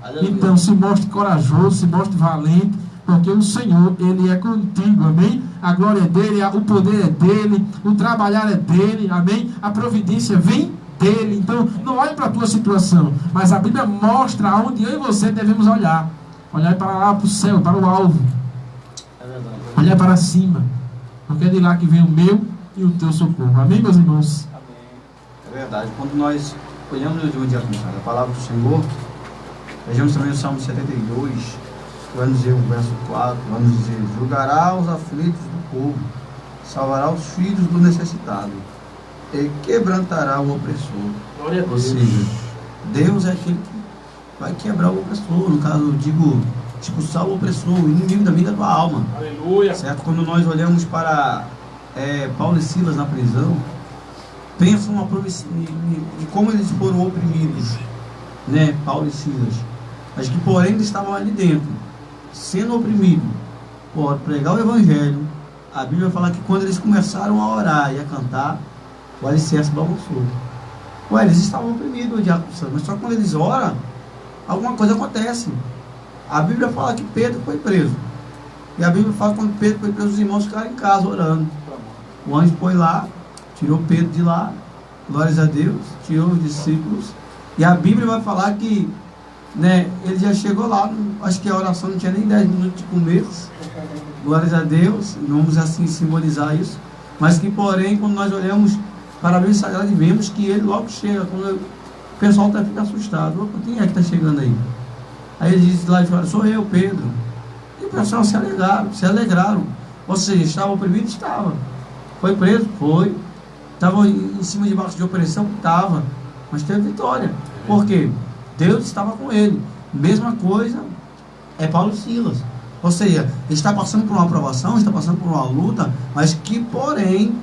Aleluia. Então se mostre corajoso, se mostre valente, porque o Senhor, Ele é contigo, amém? A glória é dEle, o poder é dEle, o trabalhar é dEle, amém? A providência vem dEle. Então, não olhe para a tua situação, mas a Bíblia mostra aonde eu e você devemos olhar. Olhar para lá, para o céu, para o alvo. É verdade. Olhar para cima, porque é de lá que vem o meu e o teu socorro. Amém, meus irmãos? Amém. É verdade. Quando nós olhamos de onde a palavra do Senhor, vejamos também o Salmo 72, vai nos dizer o verso 4, vai nos dizer, julgará os aflitos do povo, salvará os filhos do necessitado, e quebrantará o opressor. Glória a Deus. Ou seja, Deus é aquele que vai quebrar o opressor, no caso, eu digo, expulsar o opressor, o inimigo da vida da tua alma. Aleluia. Certo? Quando nós olhamos para Paulo e Silas na prisão, pensam de como eles foram oprimidos, né? Paulo e Silas, mas que porém eles estavam ali dentro, sendo oprimidos por pregar o Evangelho. A Bíblia fala que quando eles começaram a orar e a cantar, o alicerce balançou. Eles estavam oprimidos, o diabo, mas só quando eles oram, alguma coisa acontece. A Bíblia fala que Pedro foi preso, e a Bíblia fala que quando Pedro foi preso, os irmãos ficaram em casa orando. O anjo foi lá, tirou Pedro de lá, glórias a Deus, tirou os discípulos, e a Bíblia vai falar que, né, ele já chegou lá, acho que a oração não tinha nem 10 minutos de começo, glórias a Deus, vamos assim simbolizar isso, mas que porém, quando nós olhamos para a Bíblia Sagrada e vemos que ele logo chega, quando o pessoal até fica assustado, opa, quem é que está chegando aí? Aí ele diz lá de fora, sou eu, Pedro. E o pessoal se alegraram, ou seja, estava oprimido? Estava. Foi preso? Foi. Estava em cima de baixo de opressão? Estava. Mas teve vitória. Por quê? Deus estava com ele. Mesma coisa é Paulo e Silas. Ou seja, ele está passando por uma aprovação, está passando por uma luta, mas que, porém,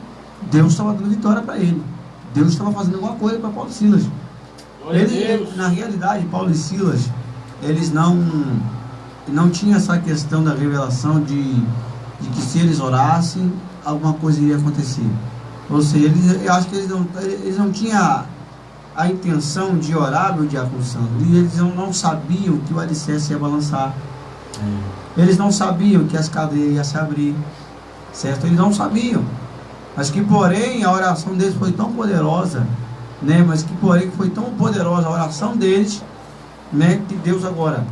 Deus estava dando vitória para ele. Deus estava fazendo alguma coisa para Paulo e Silas. Na realidade, Paulo e Silas, eles não tinham essa questão da revelação de de que se eles orassem, alguma coisa iria acontecer. Ou seja, eu acho que eles não tinham a intenção de orar, meu diácono Sandro, e eles não sabiam que o alicerce ia balançar. Eles não sabiam que as cadeias iam se abrir, certo? Eles não sabiam. Mas que, porém, a oração deles foi tão poderosa, né? Mas que, porém, foi tão poderosa a oração deles, né? Que Deus agora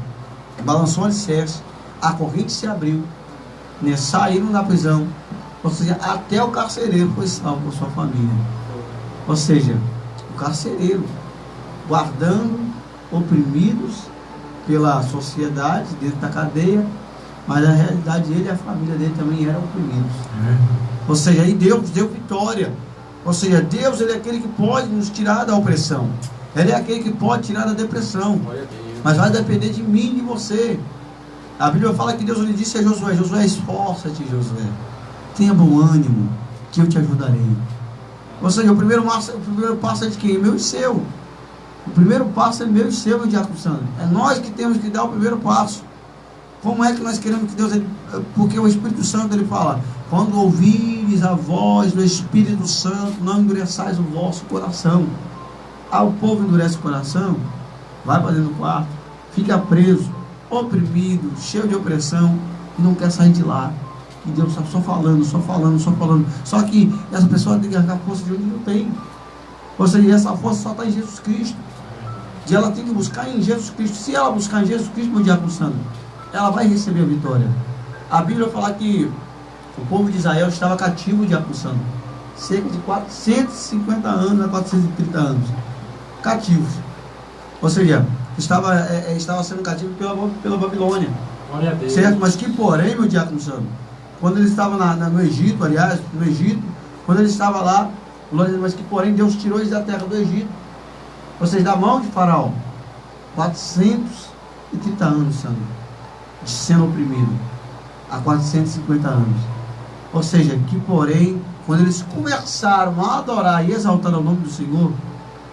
balançou o alicerce, a corrente se abriu, né? Saíram da prisão, ou seja, até o carcereiro foi salvo por sua família. Ou seja, o carcereiro guardando oprimidos pela sociedade dentro da cadeia, mas na realidade ele e a família dele também eram oprimidos. Ou seja, aí Deus deu vitória. Ou seja, Deus, ele é aquele que pode nos tirar da opressão, ele é aquele que pode tirar da depressão, mas vai depender de mim e de você. A Bíblia fala que Deus lhe disse a Josué: Josué, esforça-te, Josué, tenha bom ânimo, que eu te ajudarei. Ou seja, o primeiro passo é de quem? Meu e seu. O primeiro passo é meu e seu, meu diácono Sandro. É nós que temos que dar o primeiro passo. Como é que nós queremos que Deus... Porque o Espírito Santo, ele fala: quando ouvires a voz do Espírito Santo, não endureçais o vosso coração. O povo endurece o coração, vai para dentro do quarto, fica preso, oprimido, cheio de opressão, e não quer sair de lá. E Deus está só falando. Só que essa pessoa tem que arrancar força de onde não tem. Ou seja, essa força só está em Jesus Cristo. E ela tem que buscar em Jesus Cristo. Se ela buscar em Jesus Cristo, meu diácono Sandro, ela vai receber a vitória. A Bíblia fala que o povo de Israel estava cativo, diácono Sandro, cerca de 450 anos a 430 anos. Cativos. Ou seja, estava sendo cativo pela Babilônia. Glória a Deus. Certo? Mas que, porém, meu diácono Sandro, quando ele estava no Egito, quando ele estava lá, mas que, porém, Deus tirou eles da terra do Egito, ou seja, da mão de Faraó, 430 anos, Sandro, de sendo oprimido, há 450 anos. Ou seja, que, porém, quando eles começaram a adorar e exaltar o nome do Senhor,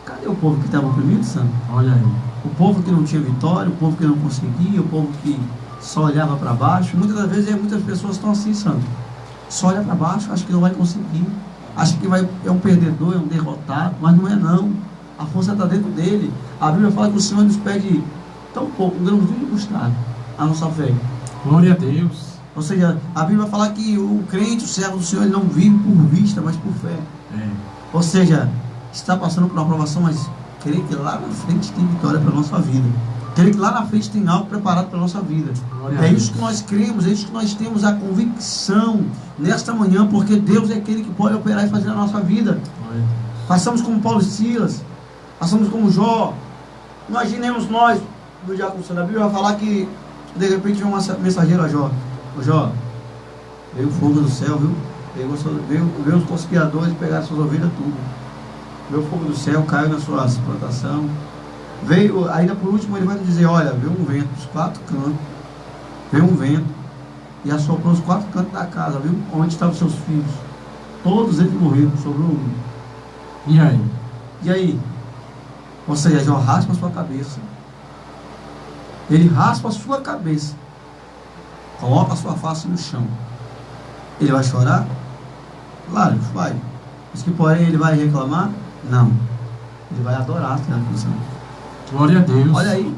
cadê o povo que estava oprimido, Sandro? Olha aí. O povo que não tinha vitória, o povo que não conseguia, o povo que só olhava para baixo. Muitas das vezes muitas pessoas estão assim, Sandro, só olha para baixo, acha que não vai conseguir, acha que é um perdedor, é um derrotado, mas não é não. A força está dentro dele. A Bíblia fala que o Senhor nos pede tão pouco, um grãozinho de mostarda, a nossa fé. Glória a Deus. Ou seja, a Bíblia fala que o crente, o servo do Senhor, ele não vive por vista, mas por fé. Ou seja, está passando por uma provação, mas creio que lá na frente tem vitória para a nossa vida. Creio que lá na frente tem algo preparado para a nossa vida. É isso que nós cremos, é isso que nós temos a convicção nesta manhã, porque Deus é aquele que pode operar e fazer na nossa vida. Passamos como Paulo e Silas, passamos como Jó. Imaginemos nós, no diácono Sandro, a Bíblia vai falar que de repente veio uma mensageira a Jó: ô Jó, veio fogo do céu, viu? Veio os conspiradores pegar suas ovelhas tudo. Veio fogo do céu, caiu na sua plantação. Veio, ainda por último ele vai nos dizer: olha, veio um vento dos 4 cantos, veio um vento e assoprou os 4 cantos da casa, viu? Onde estavam seus filhos? Todos eles morreram, sobrou um. E aí? E aí? Ou seja, Jó raspa a sua cabeça. Ele raspa a sua cabeça, coloca a sua face no chão. Ele vai chorar? Claro, vai. Mas que porém ele vai reclamar? Não. Ele vai adorar, tá? Glória a Deus. Olha aí,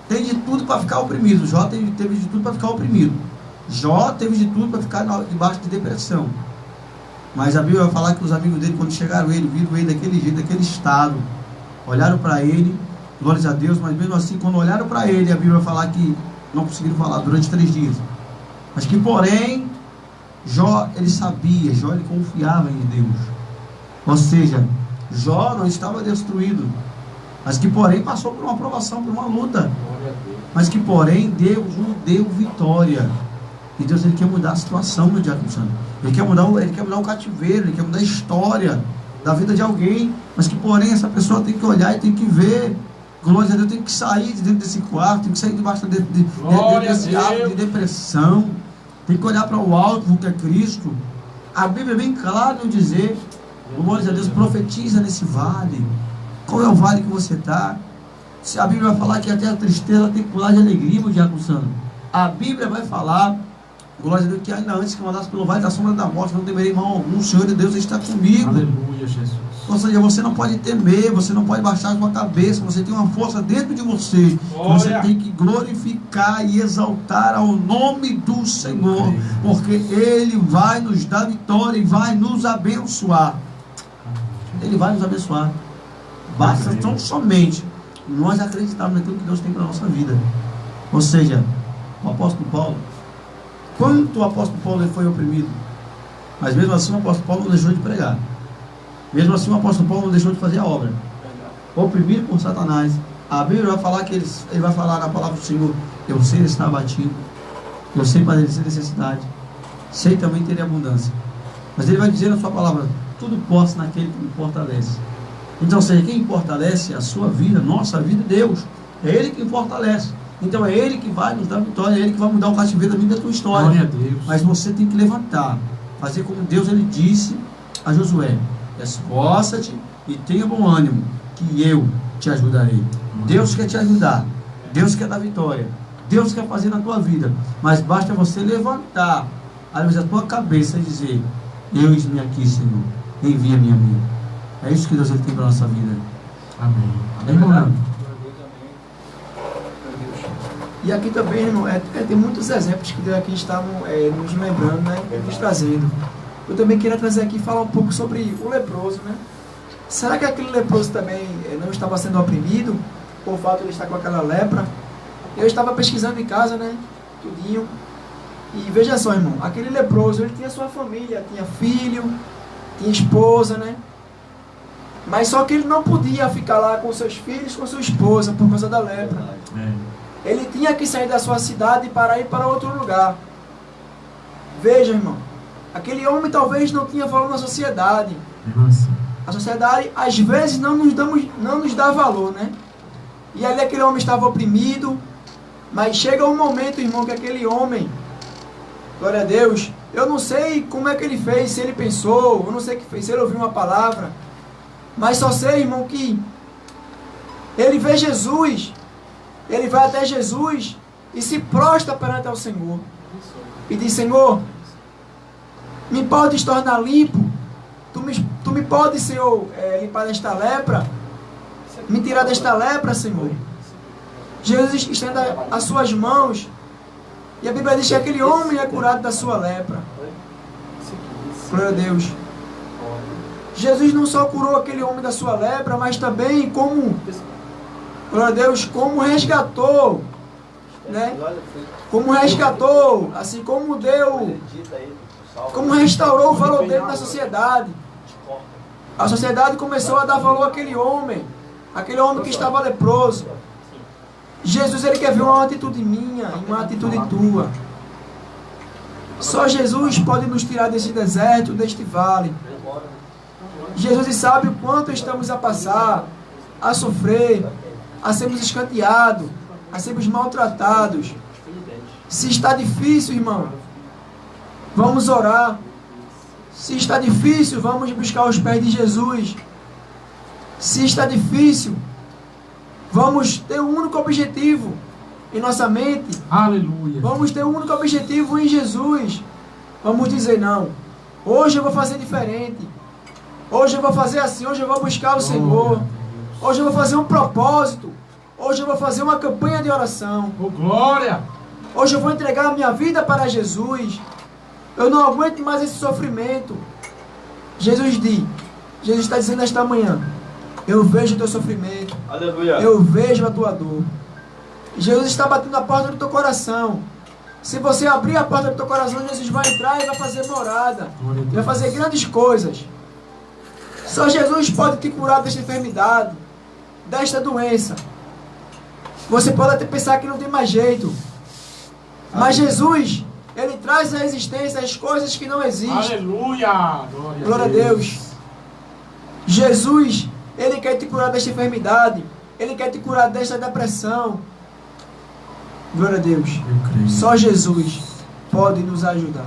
tem de tudo para ficar oprimido. Jó teve de tudo para ficar oprimido. Jó teve de tudo para ficar debaixo de depressão. Mas a Bíblia vai falar que os amigos dele, quando chegaram viram ele daquele jeito, daquele estado, olharam para ele, glórias a Deus, mas mesmo assim, quando olharam para ele, a Bíblia vai falar que não conseguiram falar durante 3 dias. Mas que, porém, Jó, ele sabia, Jó, ele confiava em Deus. Ou seja, Jó não estava destruído, mas que, porém, passou por uma provação, por uma luta. Mas que, porém, Deus nos deu vitória. E Deus, ele quer mudar a situação, meu diácono Sandro. Ele quer mudar o cativeiro, ele quer mudar a história da vida de alguém. Mas que, porém, essa pessoa tem que olhar e tem que ver. Glória a Deus, tem que sair de dentro desse quarto, tem que sair debaixo desse ato de depressão. Tem que olhar para o alto, que é Cristo. A Bíblia é bem clara em dizer, glória a Deus, profetiza nesse vale. Qual é o vale que você está? Se a Bíblia vai falar que até a tristeza tem que pular de alegria, meu diácono Sandro. A Bíblia vai falar Glória a Deus, que ainda antes que eu andasse pelo vale da sombra da morte, não temerei mal algum. O Senhor de Deus está comigo. Aleluia, Jesus. Ou seja, você não pode temer, você não pode baixar a sua cabeça, você tem uma força dentro de você. Você tem que glorificar e exaltar ao nome do Senhor, porque Ele vai nos dar vitória e vai nos abençoar. Ele vai nos abençoar. Basta tão somente nós acreditarmos naquilo que Deus tem para a nossa vida. Ou seja, o apóstolo Paulo, quanto o apóstolo Paulo ele foi oprimido, mas mesmo assim o apóstolo Paulo não deixou de pregar. Mesmo assim o apóstolo Paulo não deixou de fazer a obra. Oprimido por Satanás. A Bíblia vai falar que ele vai falar na palavra do Senhor: eu sei estar abatido, eu sei padecer necessidade, sei também ter abundância. Mas ele vai dizer na sua palavra: tudo posso naquele que me fortalece. Então, seja, quem fortalece a sua vida, nossa vida, é Deus. É Ele que fortalece. Então é Ele que vai nos dar vitória, é Ele que vai mudar o cativeiro da minha e da tua história. Glória a Deus. Mas você tem que levantar, fazer como Deus ele disse a Josué: esforça-te e tenha bom ânimo, que eu te ajudarei. Deus quer te ajudar, Deus quer dar vitória, Deus quer fazer na tua vida, mas basta você levantar a tua cabeça e dizer: eis-me aqui, Senhor, envia-me a mim. É isso que Deus ele tem para a nossa vida. Amém. Amém, irmão? E aqui também, irmão, tem muitos exemplos que Deus aqui está nos lembrando, né, nos trazendo. Eu também queria trazer aqui e falar um pouco sobre o leproso, né? Será que aquele leproso também não estava sendo oprimido por fato de ele estar com aquela lepra? Eu estava pesquisando em casa, né, tudinho, e veja só, irmão, aquele leproso, ele tinha sua família, tinha filho, tinha esposa, né? Mas só que ele não podia ficar lá com seus filhos, com sua esposa, por causa da lepra. Ele tinha que sair da sua cidade para ir para outro lugar. Veja, irmão, aquele homem talvez não tinha valor na sociedade. A sociedade, às vezes, não nos dá valor, né? E ali aquele homem estava oprimido, mas chega um momento, irmão, que aquele homem, glória a Deus, eu não sei como é que ele fez, se ele pensou, eu não sei o que fez, se ele ouviu uma palavra, mas só sei, irmão, que ele vê Jesus, ele vai até Jesus e se prostra perante ao Senhor e diz: Senhor, me podes tornar limpo, tu me podes, Senhor, limpar desta lepra, me tirar desta lepra, Senhor. Jesus estende as suas mãos e a Bíblia diz que aquele homem é curado da sua lepra. Glória a Deus. Jesus não só curou aquele homem da sua lepra, mas também como, glória a Deus, como resgatou, né? Como resgatou, assim como deu, como restaurou o valor dele na sociedade. A sociedade começou a dar valor àquele homem que estava leproso. Jesus, ele quer ver uma atitude minha e uma atitude tua. Só Jesus pode nos tirar desse deserto, deste vale. Jesus sabe o quanto estamos a passar, a sofrer, a sermos escanteados, a sermos maltratados. Se está difícil, irmão, vamos orar. Se está difícil, vamos buscar os pés de Jesus. Se está difícil, vamos ter um único objetivo em nossa mente. Aleluia. Vamos ter um único objetivo em Jesus. Vamos dizer: não, hoje eu vou fazer diferente. Hoje eu vou fazer assim, hoje eu vou buscar o Senhor. Hoje eu vou fazer um propósito. Hoje eu vou fazer uma campanha de oração. Oh, glória! Hoje eu vou entregar a minha vida para Jesus. Eu não aguento mais esse sofrimento. Jesus está dizendo esta manhã: eu vejo o teu sofrimento. Aleluia. Eu vejo a tua dor. Jesus está batendo na porta do teu coração. Se você abrir a porta do teu coração, Jesus vai entrar e vai fazer morada. Vai fazer grandes coisas. Só Jesus pode te curar desta enfermidade, desta doença. Você pode até pensar que não tem mais jeito, mas Jesus, ele traz à existência as coisas que não existem. Aleluia! Glória a Deus. Jesus, ele quer te curar desta enfermidade. Ele quer te curar desta depressão. Glória a Deus. Só Jesus pode nos ajudar.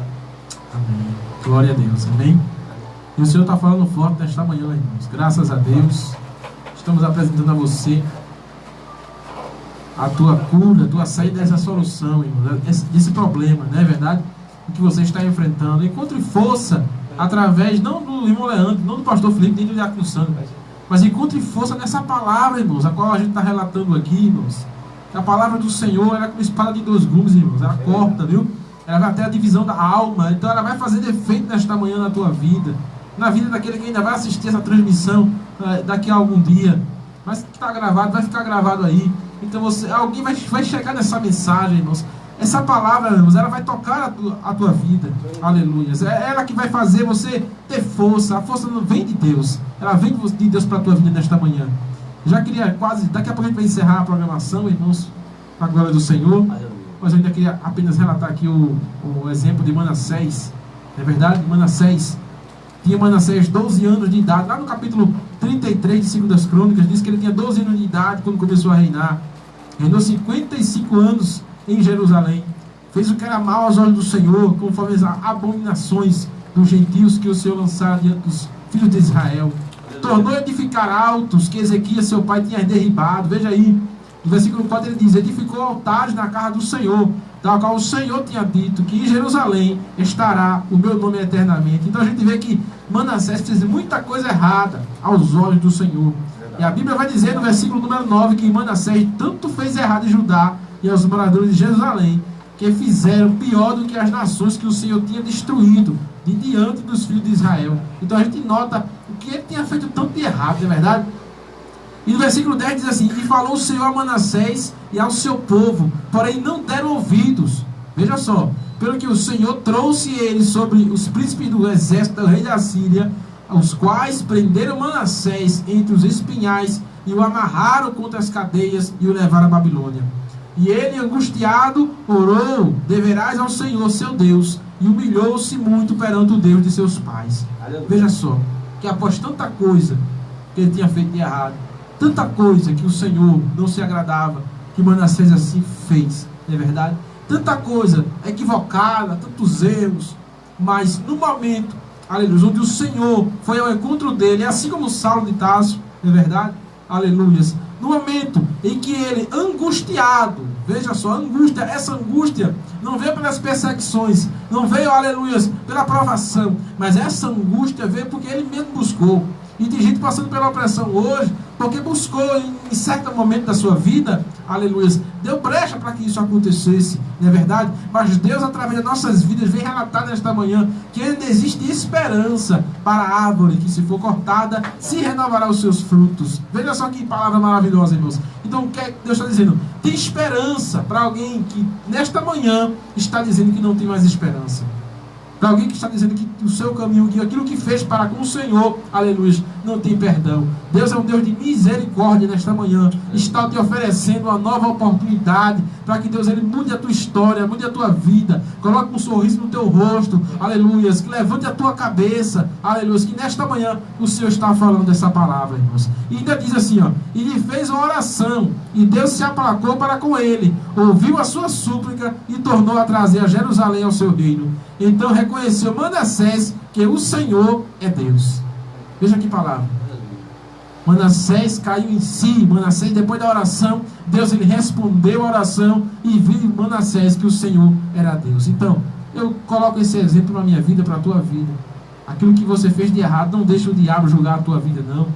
Amém. Glória a Deus. Amém. E o Senhor está falando forte nesta manhã, irmãos. Graças a Deus. Estamos apresentando a você a tua cura, a tua saída dessa solução, irmãos, desse problema, não é verdade? o que você está enfrentando. Encontre força através, não do irmão Leandro, não do pastor Felipe, nem do diácono Sandro, mas encontre força nessa palavra, irmãos, a qual a gente está relatando aqui, irmãos. A palavra do Senhor, ela é como espada de 2 gumes, irmãos. Ela corta, viu? Ela vai até a divisão da alma. Então ela vai fazer efeito nesta manhã na tua vida, na vida daquele que ainda vai assistir essa transmissão daqui a algum dia. Mas que está gravado, vai ficar gravado aí. Então alguém vai chegar nessa mensagem, irmãos. Essa palavra, irmãos, ela vai tocar a tua vida. Aleluia. É ela que vai fazer você ter força. A força não vem de Deus. Ela vem de Deus para a tua vida nesta manhã. Já queria quase, daqui a pouco a gente vai encerrar a programação, irmãos, para a glória do Senhor. Mas eu ainda queria apenas relatar aqui o exemplo de Manassés. É verdade? Manassés. Tinha Manassés 12 anos de idade. Lá no capítulo 33 de 2 Crônicas, diz que ele tinha 12 anos de idade quando começou a reinar. Reinou 55 anos em Jerusalém. Fez o que era mal aos olhos do Senhor, conforme as abominações dos gentios que o Senhor lançara diante dos filhos de Israel. Tornou edificar altos que Ezequias, seu pai, tinha derribado. Veja aí, no versículo 4 ele diz: edificou altares na casa do Senhor, tal qual o Senhor tinha dito, que em Jerusalém estará o meu nome eternamente. Então a gente vê que Manassés fez muita coisa errada aos olhos do Senhor. E a Bíblia vai dizer no versículo número 9 que Manassés tanto fez errado em Judá e aos moradores de Jerusalém, que fizeram pior do que as nações que o Senhor tinha destruído de diante dos filhos de Israel. Então a gente nota o que ele tinha feito tanto de errado, não é verdade? E no versículo 10 diz assim: e falou o Senhor a Manassés e ao seu povo, porém não deram ouvidos. Veja só, pelo que o Senhor trouxe eles sobre os príncipes do exército do rei da Síria, os quais prenderam Manassés entre os espinhais e o amarraram contra as cadeias e o levaram à Babilônia. E ele, angustiado, orou deverás ao Senhor seu Deus, e humilhou-se muito perante o Deus de seus pais. Veja só, que após tanta coisa que ele tinha feito de errado, tanta coisa que o Senhor não se agradava, que Manassés assim fez, não é verdade? Tanta coisa equivocada, tantos erros, mas no momento, aleluia, onde o Senhor foi ao encontro dele, assim como Saulo de Tarso, não é verdade? Aleluias. No momento em que ele, angustiado, veja só, angústia, essa angústia não veio pelas perseguições, não veio, aleluias, pela provação, mas essa angústia veio porque ele mesmo buscou. E tem gente passando pela opressão hoje, porque buscou em certo momento da sua vida, aleluia, deu brecha para que isso acontecesse, não é verdade? Mas Deus, através das nossas vidas, vem relatar nesta manhã que ainda existe esperança para a árvore que, se for cortada, se renovará os seus frutos. Veja só que palavra maravilhosa, irmãos. Então, o que Deus está dizendo? Tem esperança para alguém que nesta manhã está dizendo que não tem mais esperança. Para alguém que está dizendo que o seu caminho, que aquilo que fez para com o Senhor, aleluia, não tem perdão. Deus é um Deus de misericórdia nesta manhã. Está te oferecendo uma nova oportunidade para que Deus ele mude a tua história, mude a tua vida. Coloque um sorriso no teu rosto, aleluia, que levante a tua cabeça, aleluia, que nesta manhã o Senhor está falando dessa palavra, irmãos. E ainda diz assim, ó: e lhe fez uma oração, e Deus se aplacou para com ele, ouviu a sua súplica e tornou a trazer a Jerusalém ao seu reino. Então reconheceu Manassés que o Senhor é Deus. Veja que palavra. Manassés caiu em si. Manassés, depois da oração, Deus ele respondeu a oração e viu em Manassés que o Senhor era Deus. Então, eu coloco esse exemplo na minha vida, para a tua vida. Aquilo que você fez de errado, não deixa o diabo julgar a tua vida, não.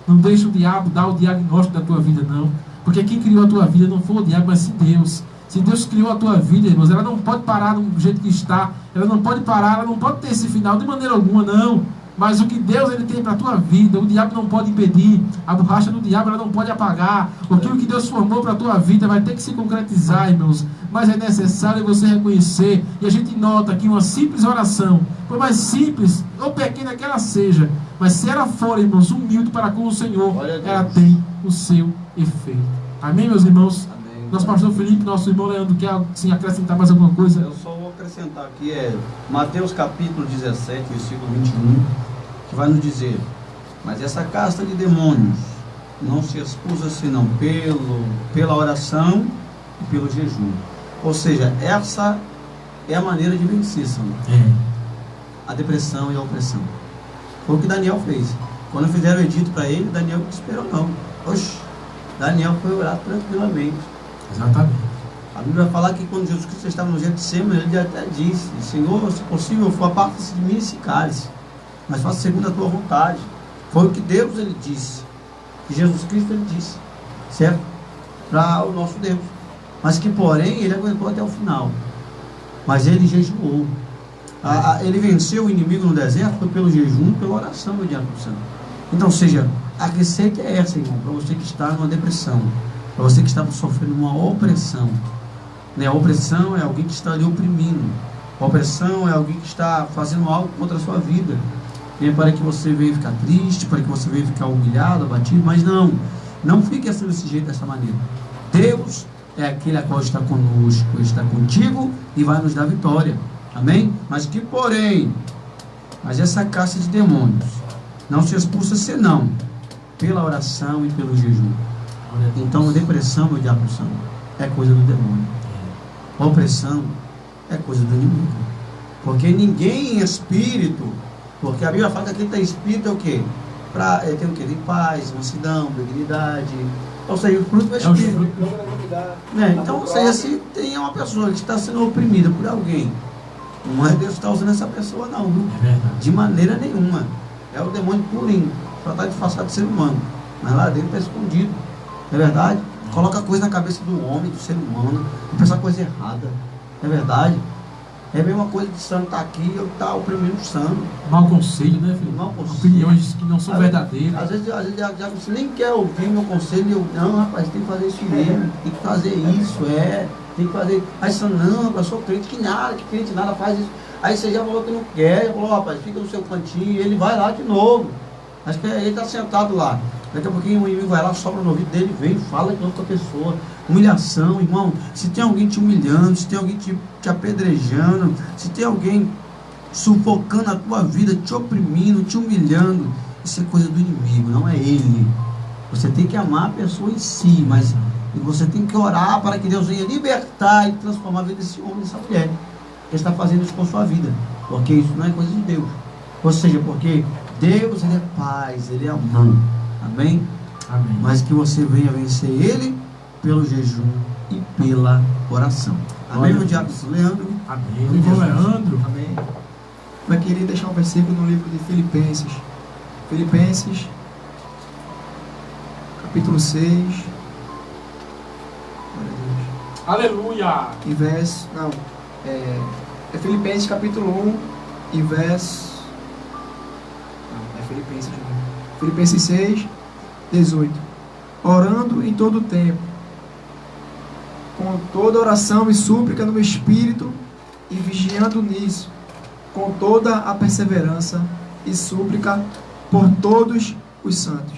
Não deixa o diabo dar o diagnóstico da tua vida, não. Porque quem criou a tua vida não foi o diabo, mas sim Deus. Se Deus criou a tua vida, irmãos, ela não pode parar do jeito que está. Ela não pode parar, ela não pode ter esse final de maneira alguma, não. Mas o que Deus ele tem para a tua vida, o diabo não pode impedir. A borracha do diabo ela não pode apagar. Aquilo que Deus formou para a tua vida vai ter que se concretizar, irmãos. Mas é necessário você reconhecer. E a gente nota que uma simples oração, por mais simples ou pequena que ela seja, mas se ela for, irmãos, humilde para com o Senhor, ela tem o seu efeito. Amém, meus irmãos? Nosso pastor Felipe, nosso irmão Leandro, quer sim, acrescentar mais alguma coisa? Eu só vou acrescentar aqui, Mateus capítulo 17, versículo 21, que vai nos dizer: mas essa casta de demônios não se expulsa senão pela oração e pelo jejum. Ou seja, essa é a maneira de vencer, a depressão e a opressão. Foi o que Daniel fez. Quando fizeram o edito para ele, Daniel não esperou não. Oxe, Daniel foi orar tranquilamente. Exatamente. A Bíblia vai falar que quando Jesus Cristo estava no Getsemane, ele até disse: Senhor, se possível, aparta-se de mim esse cálice, mas faça segundo a tua vontade. Foi o que Deus ele disse, que Jesus Cristo ele disse, certo? Para o nosso Deus. Mas que porém ele aguentou até o final. Mas ele jejuou. Ele venceu o inimigo no deserto foi pelo jejum, pela oração do Diabo Santo. Então, seja, a receita é essa, irmão, para você que está numa depressão, para você que está sofrendo uma opressão. Né? A opressão é alguém que está lhe oprimindo. A opressão é alguém que está fazendo algo contra a sua vida. Né? Para que você venha ficar triste, para que você venha ficar humilhado, abatido, mas não fique assim desse jeito, dessa maneira. Deus é aquele a qual está conosco, está contigo e vai nos dar vitória. Amém? Mas essa caça de demônios não se expulsa senão pela oração e pelo jejum. Então a depressão, meu diabo santo, é coisa do demônio. A opressão é coisa do inimigo. Porque ninguém em espírito, porque a Bíblia fala que aquele que está em espírito é o quê? Tem o quê? Tem paz, mansidão, benignidade. Ou seja, o fruto do espírito. Então, ou seja, se tem uma pessoa que está sendo oprimida por alguém, não é Deus que está usando essa pessoa, não, viu? De maneira nenhuma. É o demônio purinho, só está disfarçado de ser humano, mas lá dentro está escondido. Não é verdade? Coloca coisa na cabeça do homem, do ser humano, e pensa coisa errada. Não é verdade? É a mesma coisa de santo estar aqui e eu estar oprimindo o santo. Mau conselho, né, filho? Mau conselho. Opiniões que não são verdadeiras. Às vezes já você nem quer ouvir meu conselho. Não, rapaz, tem que fazer isso mesmo. Tem que fazer isso, tem que fazer. Aí você não, rapaz, sou crente, que crente nada faz isso. Aí você já falou que não quer, já falou, rapaz, fica no seu cantinho, e ele vai lá de novo. Acho que ele está sentado lá. Daqui a pouquinho o inimigo vai lá, sopra no ouvido dele, vem, fala de outra pessoa. Humilhação, irmão. Se tem alguém te humilhando, se tem alguém te apedrejando, se tem alguém sufocando a tua vida, te oprimindo, te humilhando, isso é coisa do inimigo, não é ele. Você tem que amar a pessoa em si, mas você tem que orar para que Deus venha libertar e transformar a vida desse homem, dessa mulher que está fazendo isso com a sua vida, porque isso não é coisa de Deus. Ou seja, porque Deus, ele é paz, ele é amor. Amém? Amém. Mas que você venha vencer ele pelo jejum e pela oração. Amém, meu diabo Leandro? Amém. Meu Leandro? Amém. Eu queria deixar um versículo no livro de Filipenses. Filipenses, capítulo 6. Glória a Deus. Aleluia! E verso. Não. É Filipenses, capítulo 1 e verso. Não, é Filipenses. Filipenses 6, 18. Orando em todo o tempo, com toda oração e súplica no Espírito, e vigiando nisso, com toda a perseverança e súplica por todos os santos.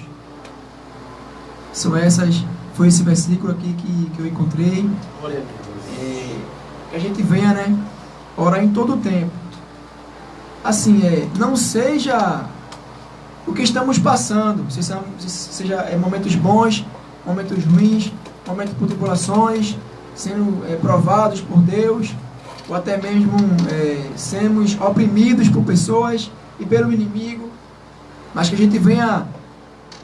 Foi esse versículo aqui que eu encontrei. Que a gente venha, né, orar em todo o tempo. Assim, não seja o que estamos passando, seja momentos bons, momentos ruins, momentos por tribulações, sendo provados por Deus, ou até mesmo sermos oprimidos por pessoas e pelo inimigo, mas que a gente venha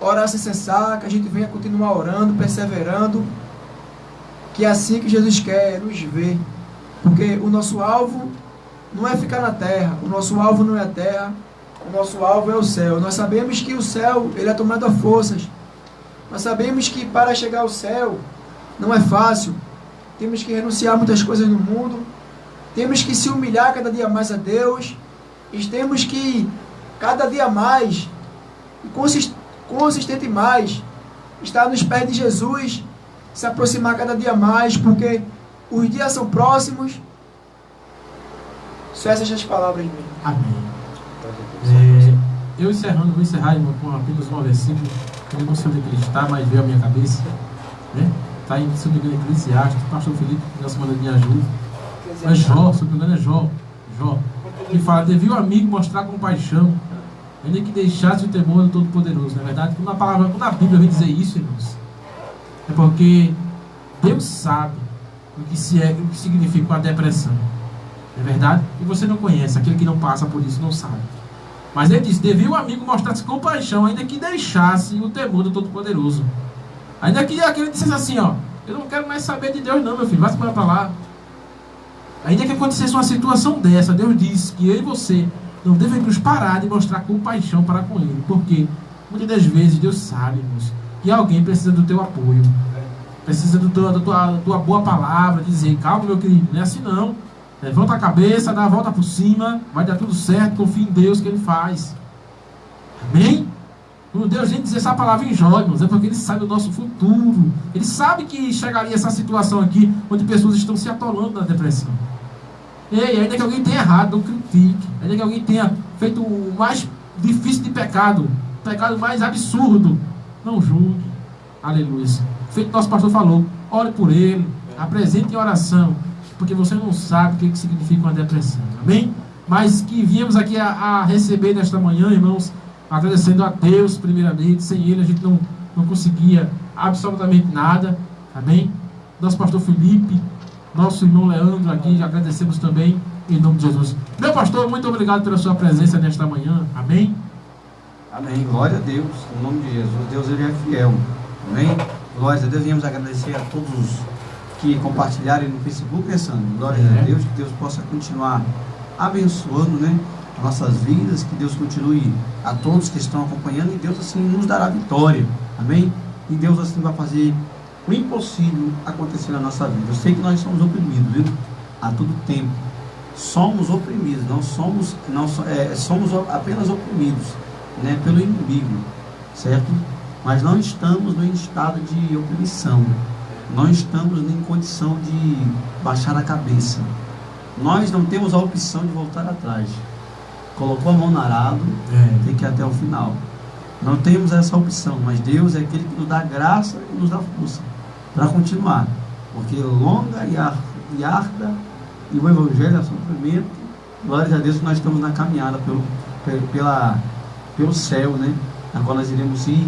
orar sem cessar, que a gente venha continuar orando, perseverando, que é assim que Jesus quer nos ver, porque o nosso alvo não é ficar na terra, o nosso alvo não é a terra, o nosso alvo é o céu. Nós sabemos que o céu, ele é tomado a forças. Nós sabemos que para chegar ao céu não é fácil. Temos que renunciar a muitas coisas no mundo. Temos que se humilhar cada dia mais a Deus. E temos que cada dia mais, consistente mais, estar nos pés de Jesus, se aproximar cada dia mais, porque os dias são próximos. Só essas palavras mesmo. Amém. Eu vou encerrar, irmão, com apenas um versículo, que eu não sei onde ele está, mas veio à minha cabeça, né? Está em, se não me engano, Eclesiastes, o pastor Felipe, na semana me ajuda. É Jó, se não me engano é Jó, que fala, devia o amigo mostrar compaixão, ainda que deixasse o temor do Todo-Poderoso. Na verdade, quando a Bíblia vem dizer isso, irmãos, é porque Deus sabe o que significa uma depressão. Não é verdade? E você não conhece, aquele que não passa por isso não sabe. Mas ele disse, devia o amigo mostrar-se compaixão, ainda que deixasse o temor do Todo-Poderoso. Ainda que aquele dissesse assim, Eu não quero mais saber de Deus não, meu filho. Vai se embora para lá. Ainda que acontecesse uma situação dessa, Deus disse que eu e você não devemos parar de mostrar compaixão para com Ele. Porque muitas das vezes Deus sabe, irmãos, que alguém precisa do teu apoio. Precisa da tua boa palavra, dizer, calma meu querido, não é assim não. Levanta a cabeça, dá a volta por cima, vai dar tudo certo, confia em Deus que Ele faz. Amém? Quando Deus vem dizer essa palavra em Jó, irmãos, é porque Ele sabe do nosso futuro. Ele sabe que chegaria essa situação aqui, onde pessoas estão se atolando na depressão. Ei, ainda que alguém tenha errado, não critique. Ainda que alguém tenha feito o mais difícil de pecado, o pecado mais absurdo, não julgue. Aleluia. Feito nosso pastor falou, ore por ele, apresente em oração, porque você não sabe o que significa uma depressão. Amém? Mas que viemos aqui a receber nesta manhã, irmãos, agradecendo a Deus primeiramente. Sem Ele a gente não conseguia absolutamente nada. Amém? Nosso pastor Felipe, nosso irmão Leandro aqui, já agradecemos também em nome de Jesus. Meu pastor, muito obrigado pela sua presença nesta manhã. Amém? Amém. Glória a Deus. Em nome de Jesus. Deus, Ele é fiel. Amém? Glória a Deus. Viemos agradecer a todos que compartilharem no Facebook, pensando, glória a Deus, que Deus possa continuar abençoando, né, nossas vidas, que Deus continue a todos que estão acompanhando, e Deus assim nos dará vitória. Amém? E Deus assim vai fazer o impossível acontecer na nossa vida. Eu sei que nós somos oprimidos, viu? A todo tempo. Somos oprimidos, somos apenas oprimidos, né, pelo inimigo, certo? Mas não estamos em estado de opressão. Não estamos em condição de baixar a cabeça. Nós não temos a opção de voltar atrás. Colocou a mão no arado, tem que ir até o final. Não temos essa opção, mas Deus é aquele que nos dá graça e nos dá força para continuar. Porque longa e arda, e o Evangelho é sofrimento. Glória a Deus que nós estamos na caminhada pelo céu, né? Agora nós iremos ir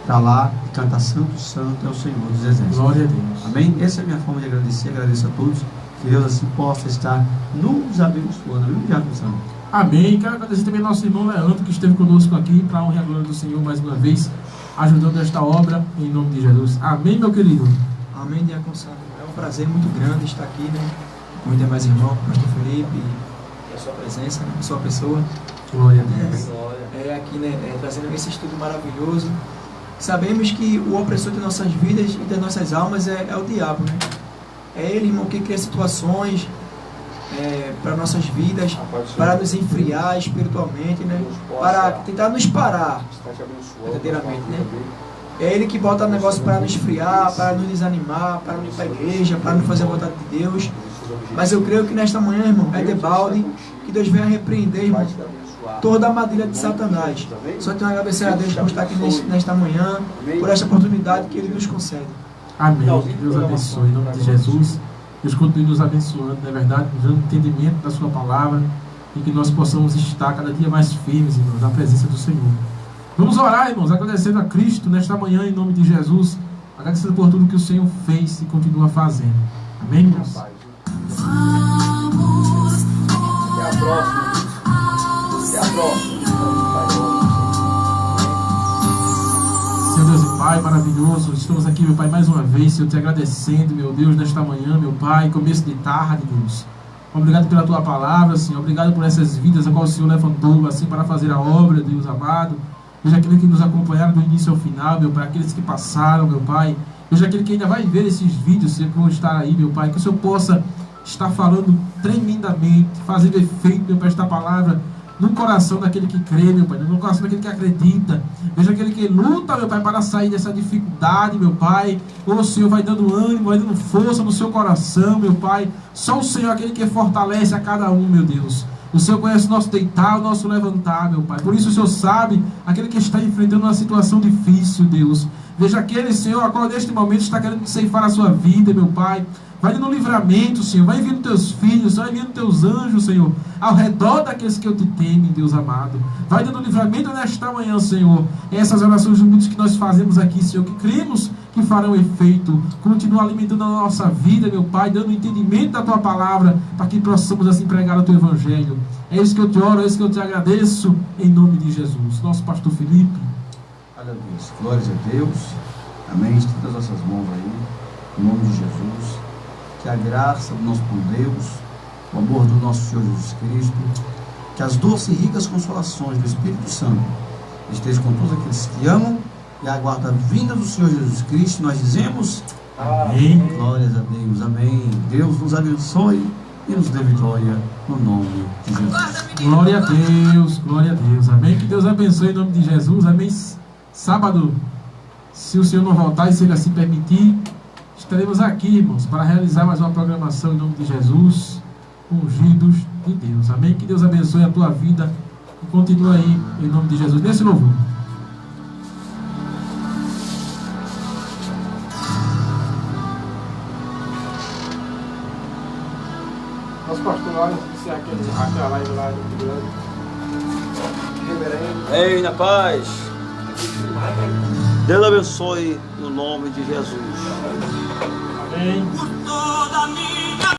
para lá e cantar Santo, Santo é o Senhor dos Exércitos. Glória a Deus. Amém? Essa é a minha forma de agradecer. Agradeço a todos. Que Deus assim possa estar nos abençoando. Amém? Amém. Quero agradecer também ao nosso irmão Leandro, que esteve conosco aqui para a honra e a glória do Senhor mais uma vez, ajudando esta obra em nome de Jesus. Amém, meu querido? Amém, Diácono Sandro. É um prazer muito grande estar aqui, né? Com os demais irmãos, pastor Felipe, e a sua presença, né? A sua pessoa. Glória a Deus. Aqui, né? Trazendo esse estudo maravilhoso. Sabemos que o opressor de nossas vidas e das nossas almas é o diabo, né? É ele, irmão, que cria situações para nossas vidas, para nos enfriar espiritualmente, né? Para tentar nos parar verdadeiramente, né? É ele que bota negócio para nos esfriar, para nos desanimar, para não ir para a igreja, para não fazer a vontade de Deus. Mas eu creio que nesta manhã, irmão, é debalde que Deus venha repreender, irmão, toda a armadilha de Satanás. Só tenho a agradecer a Deus por estar aqui nesta manhã, por esta oportunidade que Ele nos concede. Amém. Que Deus abençoe em nome de Jesus. Deus continue nos abençoando, não é verdade? Nos dando entendimento da sua palavra e que nós possamos estar cada dia mais firmes, irmãos, na presença do Senhor. Vamos orar, irmãos, agradecendo a Cristo nesta manhã em nome de Jesus, agradecendo por tudo que o Senhor fez e continua fazendo. Amém, irmãos? Vamos orar Até a próxima. Senhor Deus e Pai maravilhoso, estamos aqui, meu Pai, mais uma vez, Senhor, te agradecendo, meu Deus, nesta manhã, meu Pai, começo de tarde, Deus. Obrigado pela tua palavra, Senhor, obrigado por essas vidas a qual o Senhor levantou, assim, para fazer a obra, Deus amado. Veja aqueles que nos acompanharam do início ao final, meu Pai, aqueles que passaram, meu Pai. Veja aquele que ainda vai ver esses vídeos, Senhor, que vão estar aí, meu Pai, que o Senhor possa estar falando tremendamente, fazendo efeito, meu Pai, esta palavra no coração daquele que crê, meu Pai, no coração daquele que acredita. Veja aquele que luta, meu Pai, para sair dessa dificuldade, meu Pai. O Senhor vai dando ânimo, vai dando força no seu coração, meu Pai. Só o Senhor é aquele que fortalece a cada um, meu Deus. O Senhor conhece o nosso deitar, o nosso levantar, meu Pai. Por isso o Senhor sabe aquele que está enfrentando uma situação difícil, Deus. Veja aquele, Senhor, a qual neste momento está querendo ceifar a sua vida, meu Pai. Vai no livramento, Senhor. Vai enviando teus filhos, vai enviando teus anjos, Senhor, ao redor daqueles que eu te temem, Deus amado. Vai dando livramento nesta manhã, Senhor. Essas orações juntas que nós fazemos aqui, Senhor, que cremos que farão efeito. Continua alimentando a nossa vida, meu Pai, dando entendimento da tua palavra, para que possamos assim pregar o teu evangelho. É isso que eu te oro, é isso que eu te agradeço, em nome de Jesus. Nosso pastor Felipe. Aleluia. Glórias a Deus. Amém. Estenda as nossas mãos aí. Em nome de Jesus, que a graça do nosso bom Deus, o amor do nosso Senhor Jesus Cristo, que as doces e ricas consolações do Espírito Santo estejam com todos aqueles que amam e aguardam a vinda do Senhor Jesus Cristo. Nós dizemos amém. Glórias a Deus, amém. Deus nos abençoe e nos dê vitória no nome de Jesus. Glória a Deus, amém. Que Deus abençoe em nome de Jesus, amém. Sábado, se o Senhor não voltar e se Ele assim permitir, estaremos aqui, irmãos, para realizar mais uma programação em nome de Jesus, ungidos de Deus, amém. Que Deus abençoe a tua vida e continue aí em nome de Jesus nesse louvor. Nosso pastor Alex disse aquela live lá no grande. Ei, na paz. Deus abençoe no nome de Jesus. Amém.